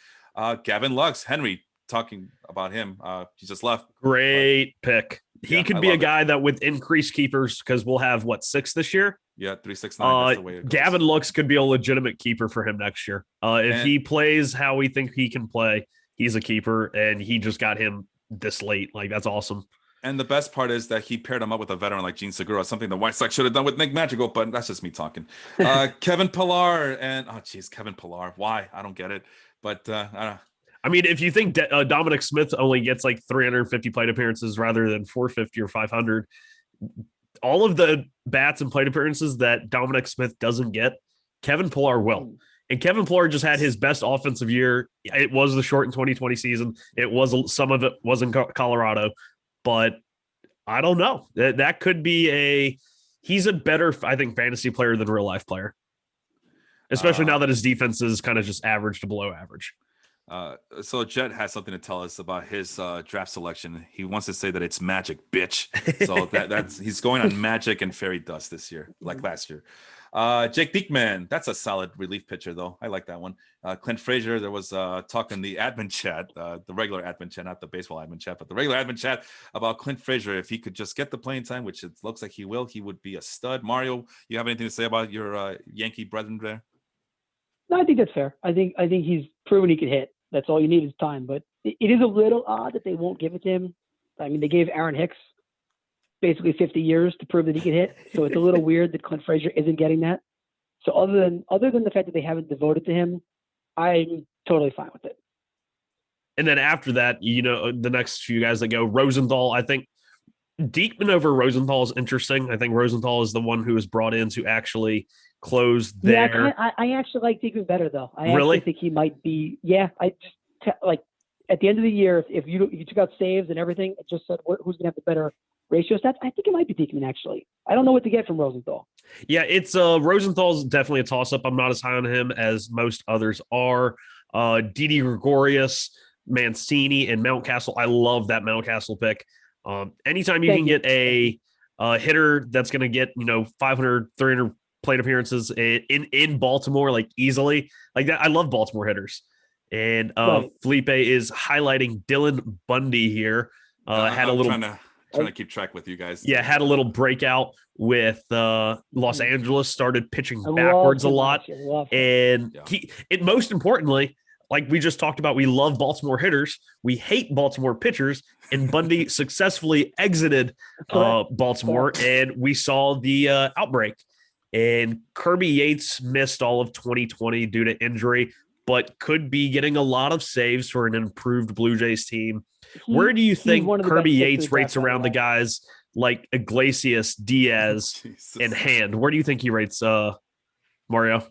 Gavin Lux, Henry, talking about him. He just left. Great pick. He Yeah, could I be a love it. guy that with increased keepers, because we'll have 6 this year. Yeah, 369. That's the way it goes. Gavin Lux could be a legitimate keeper for him next year. If And- he plays how we think he can play, he's a keeper, and he just got him this late. Like, that's awesome. And the best part is that he paired him up with a veteran like Gene Segura, something the White Sox should have done with Nick Madrigal, but that's just me talking. Kevin Pillar and Kevin Pillar. Why? I don't get it. But I don't. I mean, if you think Dominic Smith only gets 350 plate appearances rather than 450 or 500, all of the bats and plate appearances that Dominic Smith doesn't get, Kevin Pillar will. And Kevin Pillar just had his best offensive year. It was the shortened 2020 season. Some of it was in Colorado, but I don't know. That could be he's a better, I think, fantasy player than real life player, especially now that his defense is kind of just average to below average. So Jet has something to tell us about his draft selection. He wants to say that it's magic, bitch. So that's he's going on magic and fairy dust this year, like last year. Jake Diekman, that's a solid relief pitcher, though. I like that one. Clint Frazier, there was talk in the admin chat, the regular admin chat, not the baseball admin chat, but the regular admin chat about Clint Frazier. If he could just get the playing time, which it looks like he will, he would be a stud. Mario, you have anything to say about your Yankee brethren there? No, I think that's fair. I think he's proven he can hit. That's all you need is time. But it is a little odd that they won't give it to him. I mean, they gave Aaron Hicks basically 50 years to prove that he can hit. So it's a little weird that Clint Frazier isn't getting that. So other than the fact that they haven't devoted to him, I'm totally fine with it. And then after that, the next few guys that go, Rosenthal, I think Diekman over Rosenthal is interesting. I think Rosenthal is the one who was brought in to actually close their. Yeah, I actually like Diekman better though. I Really? actually think he might be. Yeah, I just like at the end of the year, if you took out saves and everything, it just said who's gonna have the better ratio stats, I think it might be Diekman, actually. I don't know what to get from Rosenthal. Yeah, it's Rosenthal's definitely a toss-up. I'm not as high on him as most others are. Didi Gregorius, Mancini, and Mountcastle. I love that Mountcastle pick. Anytime you can get a hitter that's going to get 500, 300 plate appearances in Baltimore like easily like that, I love Baltimore hitters. And Right. Felipe is highlighting Dylan Bundy here. Had a I'm little trying to keep track with you guys. yeah, had a little breakout with Los Angeles, started pitching I backwards a love him lot. last year. Love him. And most importantly, like we just talked about, we love Baltimore hitters. We hate Baltimore pitchers. And Bundy successfully exited Baltimore, and we saw the outbreak. And Kirby Yates missed all of 2020 due to injury, but could be getting a lot of saves for an improved Blue Jays team. Where do you think Kirby Yates rates around the guys like Iglesias, Diaz, and Hand? Where do you think he rates Mario?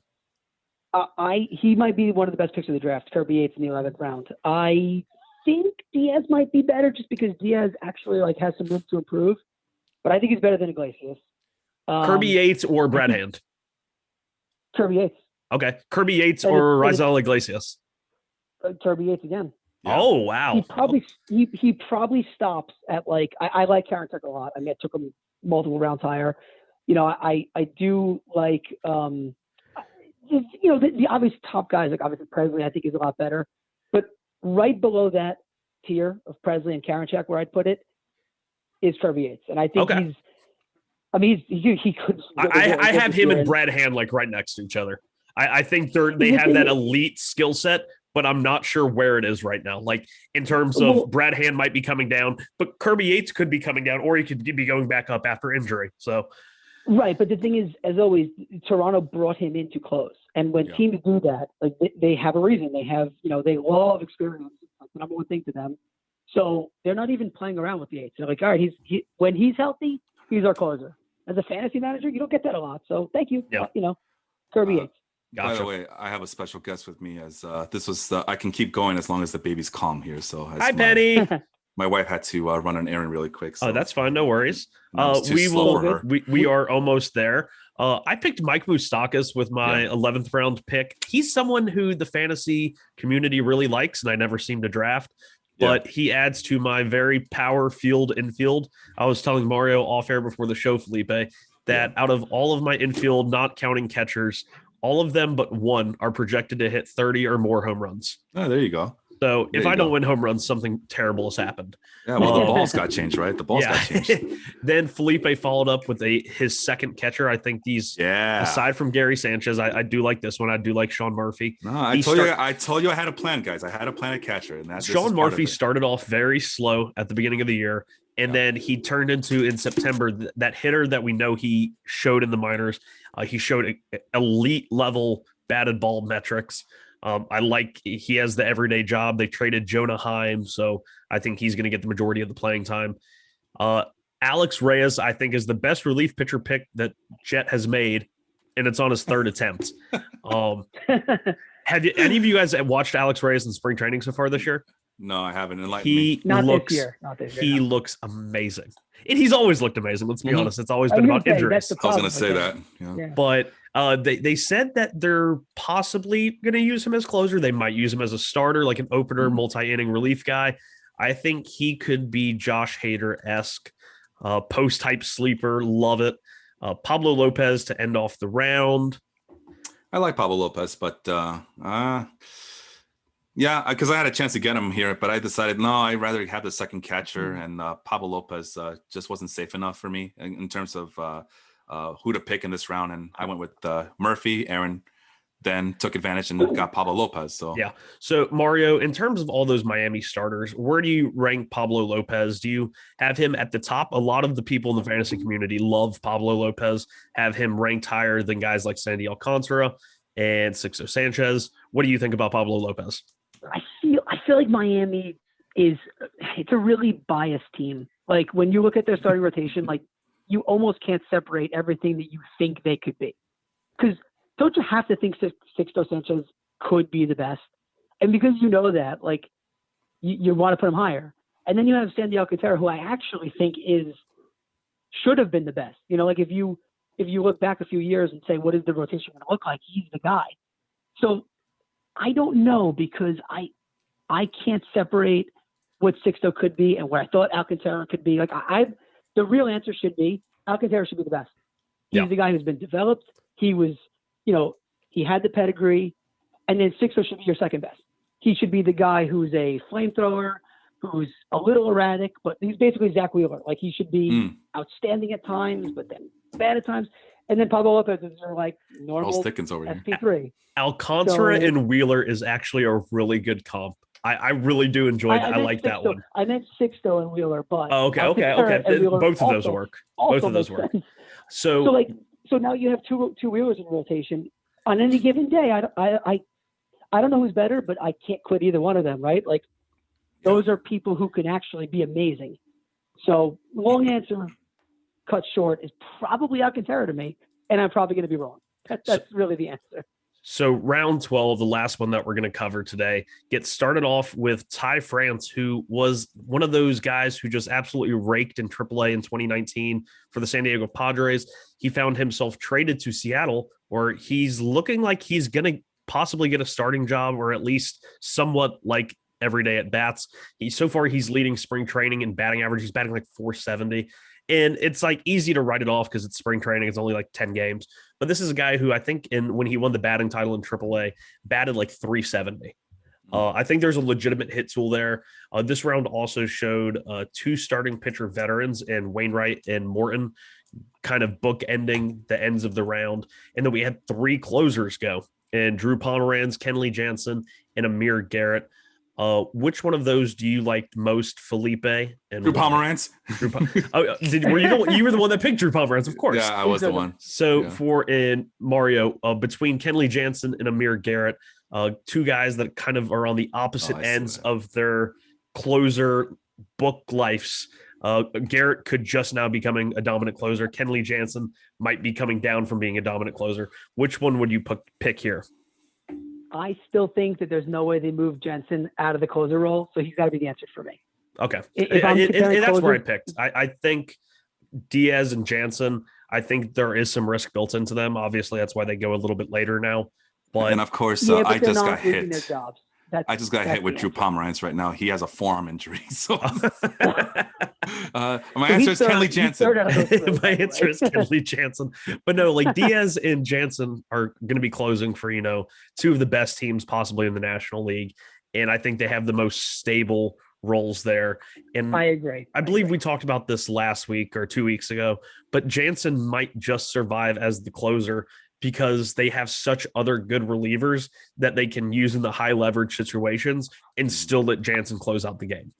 He might be one of the best picks of the draft, Kirby Yates in the 11th round. I think Diaz might be better just because Diaz actually has some room to improve, but I think he's better than Iglesias. Kirby Yates or Brad Hand? Kirby Yates. Okay. Kirby Yates or Raisel Iglesias? Kirby Yates again. Yeah. Oh, wow. He probably stops at I like Karen Tucker a lot. I mean, I took him multiple rounds higher. I do like the obvious top guys, like obviously Presley, I think is a lot better. But right below that tier of Presley and Karinchak, where I'd put it, is Kirby Yates. And I think he could. I have him and Brad Hand right next to each other. I think they have that elite skill set, but I'm not sure where it is right now. Like in terms of Brad Hand might be coming down, but Kirby Yates could be coming down, or he could be going back up after injury. So. Right, but the thing is, as always, Toronto brought him in to close, and when teams do that, they have a reason. They have, they love experience. That's the number one thing to them. So they're not even playing around with the Yates. They're like, all right, when he's healthy, he's our closer. As a fantasy manager, you don't get that a lot. So thank you. Yeah. Kirby Yates. Gotcha. By the way, I have a special guest with me. As this was, I can keep going as long as the baby's calm here. So hi, Penny. My wife had to run an errand really quick. So that's fine. No worries. We are almost there. I picked Mike Moustakas with my 11th round pick. He's someone who the fantasy community really likes, and I never seem to draft. But he adds to my very power field infield. I was telling Mario off air before the show, Felipe, that out of all of my infield, not counting catchers, all of them but one are projected to hit 30 or more home runs. Oh, there you go. So if I don't win home runs, something terrible has happened. Yeah, well, the balls got changed, right? The balls got changed. Then Felipe followed up with his second catcher. I think aside from Gary Sanchez, I do like this one. I do like Sean Murphy. No, I told you I had a plan, guys. I had a plan at catcher. And Sean Murphy started off very slow at the beginning of the year. And then he turned into, in September, that hitter that we know he showed in the minors. He showed elite level batted ball metrics. I like he has the everyday job. They traded Jonah Heim, so I think he's going to get the majority of the playing time. Alex Reyes, I think, is the best relief pitcher pick that Jet has made, and it's on his third attempt. Have any of you guys watched Alex Reyes in spring training so far this year? No, I haven't. This year. He looks amazing. And he's always looked amazing. Let's be honest. It's always been about injuries. I was going to say that. Yeah. But they said that they're possibly going to use him as closer. They might use him as a starter, like an opener, multi-inning relief guy. I think he could be Josh Hader-esque, post-type sleeper. Love it. Pablo Lopez to end off the round. I like Pablo Lopez, but because I had a chance to get him here, but I decided, no, I'd rather have the second catcher, and Pablo Lopez just wasn't safe enough for me in terms of who to pick in this round. And I went with Murphy. Aaron then took advantage and got Pablo Lopez. So Mario, in terms of all those Miami starters, where do you rank Pablo Lopez? Do you have him at the top? A lot of the people in the fantasy community love Pablo Lopez, have him ranked higher than guys like Sandy Alcantara and Sixto Sanchez. What do you think about Pablo Lopez? I feel like Miami it's a really biased team. Like when you look at their starting rotation, like you almost can't separate everything that you think they could be. Because don't you have to think Sixto Sanchez could be the best? And because you know that, like you want to put him higher. And then you have Sandy Alcantara, who I actually think is should have been the best. You know, like if you look back a few years and say, what is the rotation going to look like? He's the guy. So I don't know, because I can't separate what Sixto could be and what I thought Alcantara could be. Like the real answer should be Alcantara should be the best. He's the guy who's been developed. He was, he had the pedigree, and then Sixto should be your second best. He should be the guy who's a flamethrower, who's a little erratic, but he's basically Zach Wheeler. Like he should be outstanding at times, but then bad at times. And then Pablo Lopez is like normal Stickins over here. SP3. Alcantara and Wheeler is actually a really good comp. I really do enjoy that. I like that one. I meant Sixto and Wheeler, but okay. Both of those work. Both of those work. So now you have two Wheelers in rotation on any given day. I don't know who's better, but I can't quit either one of them, right? Like those are people who can actually be amazing. So long answer cut short is probably Alcantara to me, and I'm probably going to be wrong. That's really the answer. So round 12, the last one that we're going to cover today, gets started off with Ty France, who was one of those guys who just absolutely raked in AAA in 2019 for the San Diego Padres. He found himself traded to Seattle, where he's looking like he's going to possibly get a starting job, or at least somewhat like everyday at bats. So far, he's leading spring training in batting average. He's batting like 470. And it's like easy to write it off because it's spring training. It's only like 10 games. But this is a guy who I think when he won the batting title in AAA, batted like 370. I think there's a legitimate hit tool there. This round also showed two starting pitcher veterans in Wainwright and Morton, kind of bookending the ends of the round. And then we had three closers go, and Drew Pomeranz, Kenley Jansen, and Amir Garrett. Which one of those do you like most, Felipe and Drew Pomeranz? You were the one that picked Drew Pomeranz, of course. Yeah, I was the one. So Mario, between Kenley Jansen and Amir Garrett, two guys that kind of are on the opposite ends of their closer book lives. Garrett could just now becoming a dominant closer. Kenley Jansen might be coming down from being a dominant closer. Which one would you pick here? I still think that there's no way they move Jensen out of the closer role, so he's got to be the answer for me. Okay. And that's where I picked. I think Diaz and Jansen, I think there is some risk built into them. Obviously, that's why they go a little bit later now. And of course, I just got hit. I just got hit with Drew Pomeranz right now. He has a forearm injury. So my answer is Kenley Jansen. My answer is Kenley Jansen. But no, like Diaz and Jansen are going to be closing for, two of the best teams possibly in the National League. And I think they have the most stable roles there. And I agree. I believe we talked about this last week or 2 weeks ago, but Jansen might just survive as the closer because they have such other good relievers that they can use in the high leverage situations and still let Jansen close out the game.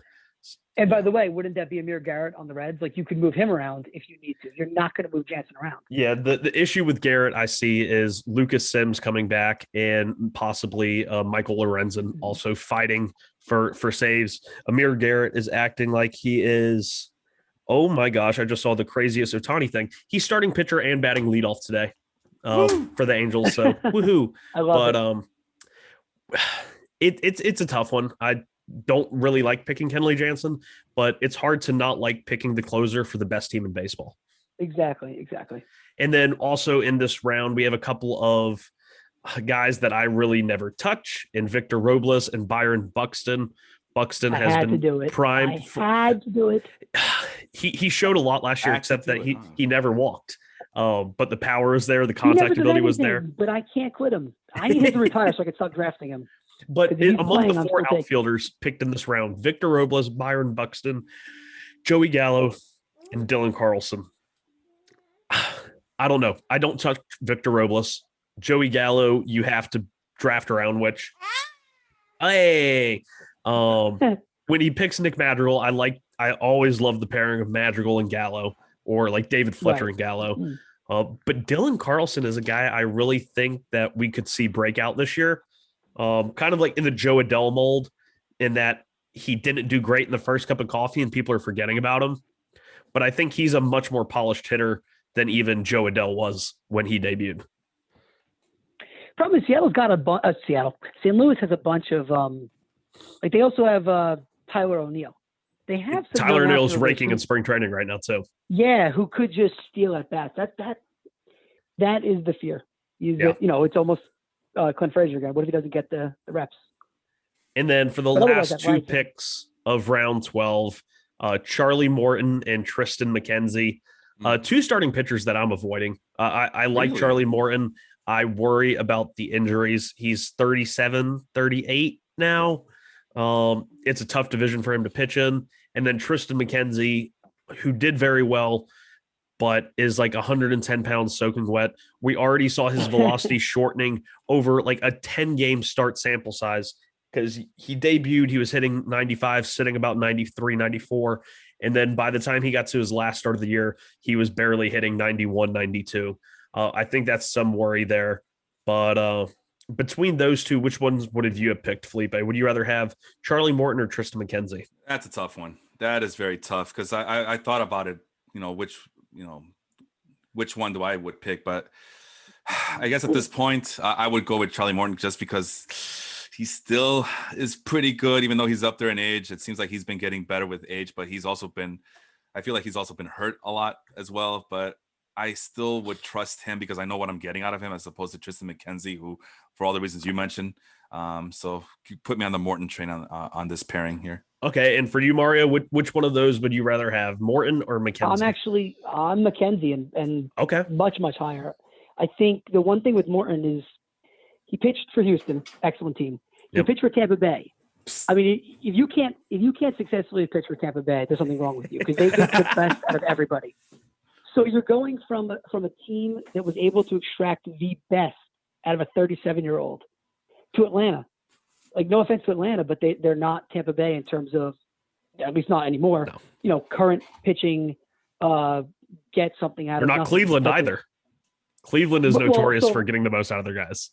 And by the way, wouldn't that be Amir Garrett on the Reds? Like you could move him around if you need to. You're not going to move Jansen around. Yeah, the issue with Garrett I see is Lucas Sims coming back and possibly Michael Lorenzen also fighting for saves. Amir Garrett is acting like he is, oh my gosh, I just saw the craziest Ohtani thing. He's starting pitcher and batting leadoff today. For the Angels, so woohoo! I love It's a tough one. I don't really like picking Kenley Jansen, but it's hard to not like picking the closer for the best team in baseball. Exactly. And then also in this round, we have a couple of guys that I really never touch in Victor Robles and Byron Buxton. Buxton has been primed. I had to do it. He showed a lot last year, except that he never walked. But the power is there. The contact ability was there. But I can't quit him. I need him to retire so I can stop drafting him. But among the four outfielders picked in this round, Victor Robles, Byron Buxton, Joey Gallo, and Dylan Carlson. I don't know. I don't touch Victor Robles. Joey Gallo, you have to draft around which. Hey. When he picks Nick Madrigal, I always love the pairing of Madrigal and Gallo, or like David Fletcher and Gallo. But Dylan Carlson is a guy I really think that we could see break out this year. Kind of like in the Joe Adell mold, in that he didn't do great in the first cup of coffee and people are forgetting about him. But I think he's a much more polished hitter than even Joe Adell was when he debuted. Probably Seattle's got St. Louis has a bunch of they also have Tyler O'Neill. They have some Tyler young Neal's outfielders raking who- in spring training right now too. Yeah, who could just steal at bats. That is the fear. Yeah. It's almost Clint Frazier guy. What if he doesn't get the reps? And then for the But otherwise, last I like two him. picks of round 12, Charlie Morton and Tristan McKenzie, two starting pitchers that I'm avoiding. I like Really? Charlie Morton. I worry about the injuries. He's 37, 38 now. It's a tough division for him to pitch in. And then Tristan McKenzie, who did very well, but is like 110 pounds soaking wet. We already saw his velocity shortening over like a 10-game start sample size because he debuted, he was hitting 95, sitting about 93, 94. And then by the time he got to his last start of the year, he was barely hitting 91, 92. I think that's some worry there. But between those two, which ones would you have picked, Felipe? Would you rather have Charlie Morton or Tristan McKenzie? That's a tough one. That is very tough because I thought about it, which one do I would pick, but I guess at this point I would go with Charlie Morton just because he still is pretty good, even though he's up there in age. It seems like he's been getting better with age, but I feel like he's also been hurt a lot as well, but I still would trust him because I know what I'm getting out of him as opposed to Tristan McKenzie, who, for all the reasons you mentioned. So you put me on the Morton train on this pairing here. Okay, and for you, Mario, which one of those would you rather have, Morton or McKenzie? I'm McKenzie and okay, much higher. I think the one thing with Morton is he pitched for Houston, excellent team. He pitched for Tampa Bay. I mean, if you can't successfully pitch for Tampa Bay, there's something wrong with you because they get the best out of everybody. So you're going from a team that was able to extract the best out of a 37-year-old to Atlanta. Like, no offense to Atlanta, but they're not Tampa Bay in terms of, at least not anymore. No. Current pitching, get something out they're of not nothing. Cleveland either. Cleveland is notorious so- for getting the most out of their guys.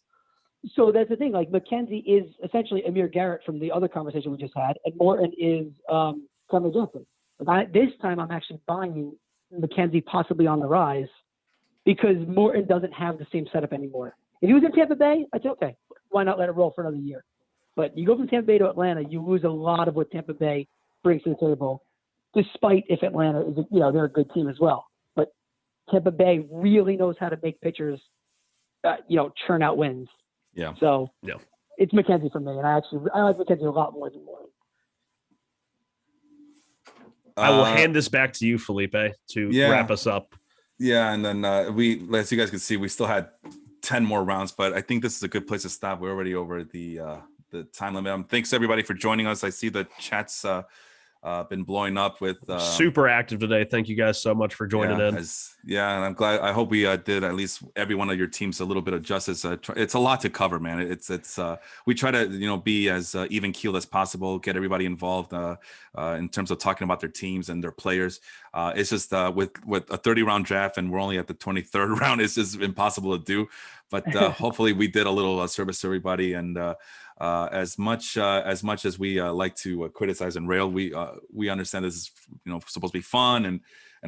So that's the thing. Like, McKenzie is essentially Amir Garrett from the other conversation we just had, and Morton is Cameron Johnson. This time, I'm actually buying McKenzie possibly on the rise because Morton doesn't have the same setup anymore. If he was in Tampa Bay, I'd say, okay, why not let it roll for another year? But you go from Tampa Bay to Atlanta, you lose a lot of what Tampa Bay brings to the table, despite if Atlanta is, they're a good team as well. But Tampa Bay really knows how to make pitchers, churn out wins. Yeah. So yeah, it's McKenzie for me, and I like McKenzie a lot more than Morton. I will hand this back to you, Felipe, to wrap us up. Yeah, and then as you guys can see, we still had 10 more rounds, but I think this is a good place to stop. We're already over the time limit. Thanks everybody for joining us. I see the chats been blowing up with super active today. Thank you guys so much for joining in. And I'm glad. I hope we did at least every one of your teams a little bit of justice. It's a lot to cover, man. It's we try to be as even keeled as possible, get everybody involved in terms of talking about their teams and their players. It's just with a 30-round draft and we're only at the 23rd round, it's just impossible to do. But hopefully we did a little service to everybody. And as much as we like to criticize and rail, we understand this is supposed to be fun, and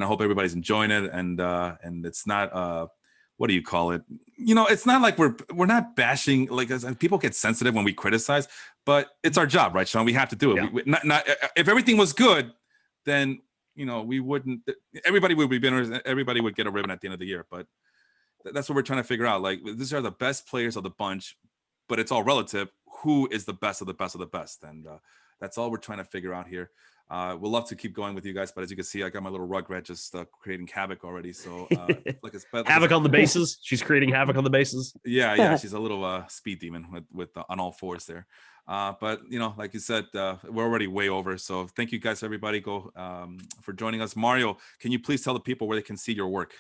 I hope everybody's enjoying it. And it's not what do you call it? It's not like we're not bashing. Like, people get sensitive when we criticize, but it's our job, right, Sean? We have to do it. Yeah. Not if everything was good, then we wouldn't. Everybody would be winners. Everybody would get a ribbon at the end of the year. But that's what we're trying to figure out. Like, these are the best players of the bunch, but it's all relative. Who is the best of the best of the best? And that's all we're trying to figure out here. We'll love to keep going with you guys, but as you can see, I got my little rugrat just creating havoc already. So havoc on the bases. She's creating havoc on the bases. Yeah. She's a little speed demon with on all fours there. But like you said, we're already way over. So thank you guys, everybody, for joining us. Mario, can you please tell the people where they can see your work?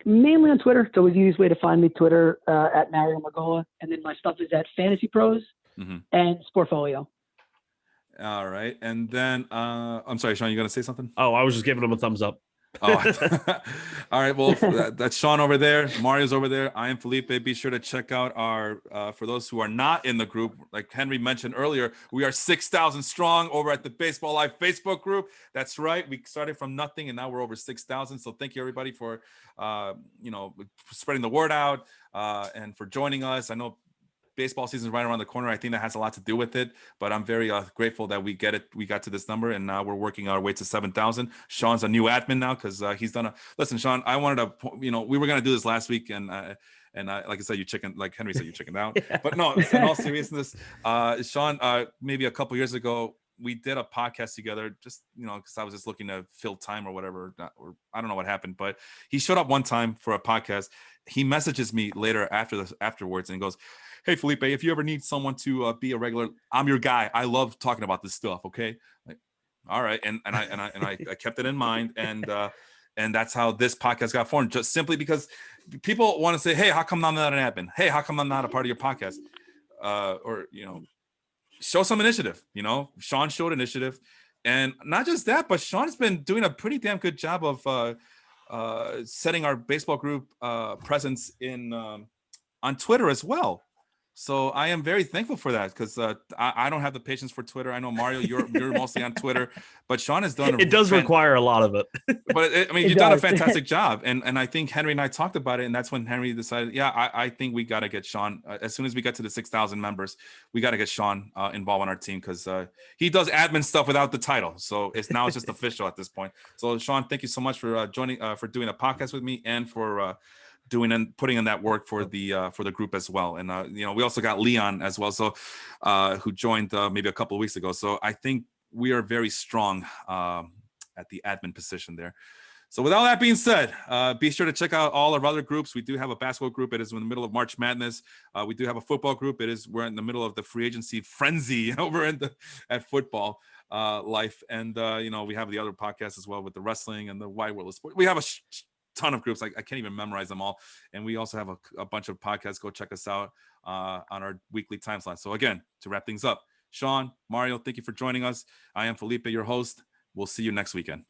Mainly on Twitter. It's always the easiest way to find me. Twitter at Mario Mergola, and then my stuff is at Fantasy Pros and Sportfolio. All right, and then I'm sorry, Sean, you gonna say something? Oh, I was just giving him a thumbs up. Oh, all right. Well, that's Sean over there. Mario's over there. I am Felipe. Be sure to check out our, for those who are not in the group, like Henry mentioned earlier, we are 6,000 strong over at the Baseball Life Facebook group. That's right. We started from nothing and now we're over 6,000. So thank you everybody for, spreading the word out and for joining us. I know baseball season is right around the corner. I think that has a lot to do with it, but I'm very grateful that we got to this number, and now we're working our way to 7,000. Sean's a new admin now because he's done listen, Sean, I wanted to, we were going to do this last week, and like I said, like Henry said, you chickened out. But no, in all seriousness, Sean, maybe a couple years ago, we did a podcast together, just because I was just looking to fill time or whatever, or I don't know what happened, but he showed up one time for a podcast. He messages me later afterwards and goes, "Hey Felipe, if you ever need someone to be a regular, I'm your guy. I love talking about this stuff." Okay, like, all right, and I kept it in mind, and that's how this podcast got formed. Just simply because people want to say, "Hey, how come I'm not an admin? Hey, how come I'm not a part of your podcast?" Or show some initiative. Sean showed initiative, and not just that, but Sean's been doing a pretty damn good job of setting our baseball group presence in on Twitter as well. So I am very thankful for that, because I don't have the patience for Twitter. I know, Mario, you're mostly on Twitter, but Sean has done it does require a lot of it. But you've done a fantastic job, and I think Henry and I talked about it, and that's when Henry decided, I think we got to get Sean as soon as we get to the 6,000 members. We got to get Sean involved on our team, because he does admin stuff without the title, so it's just official at this point. So Sean, thank you so much for joining, for doing a podcast with me, and for doing and putting in that work for the group as well. And we also got Leon as well, so who joined maybe a couple of weeks ago. So I think we are very strong at the admin position there. So with all that being said, be sure to check out all our other groups. We do have a basketball group. It is in the middle of March Madness. We do have a football group. We're in the middle of the free agency frenzy over at football life. And we have the other podcasts as well, with the wrestling and the wide world of sport. We have a ton of groups. I can't even memorize them all. And we also have a bunch of podcasts. Go check us out on our weekly time slot. So again, to wrap things up, Sean, Mario, thank you for joining us. I am Felipe, your host. We'll see you next weekend.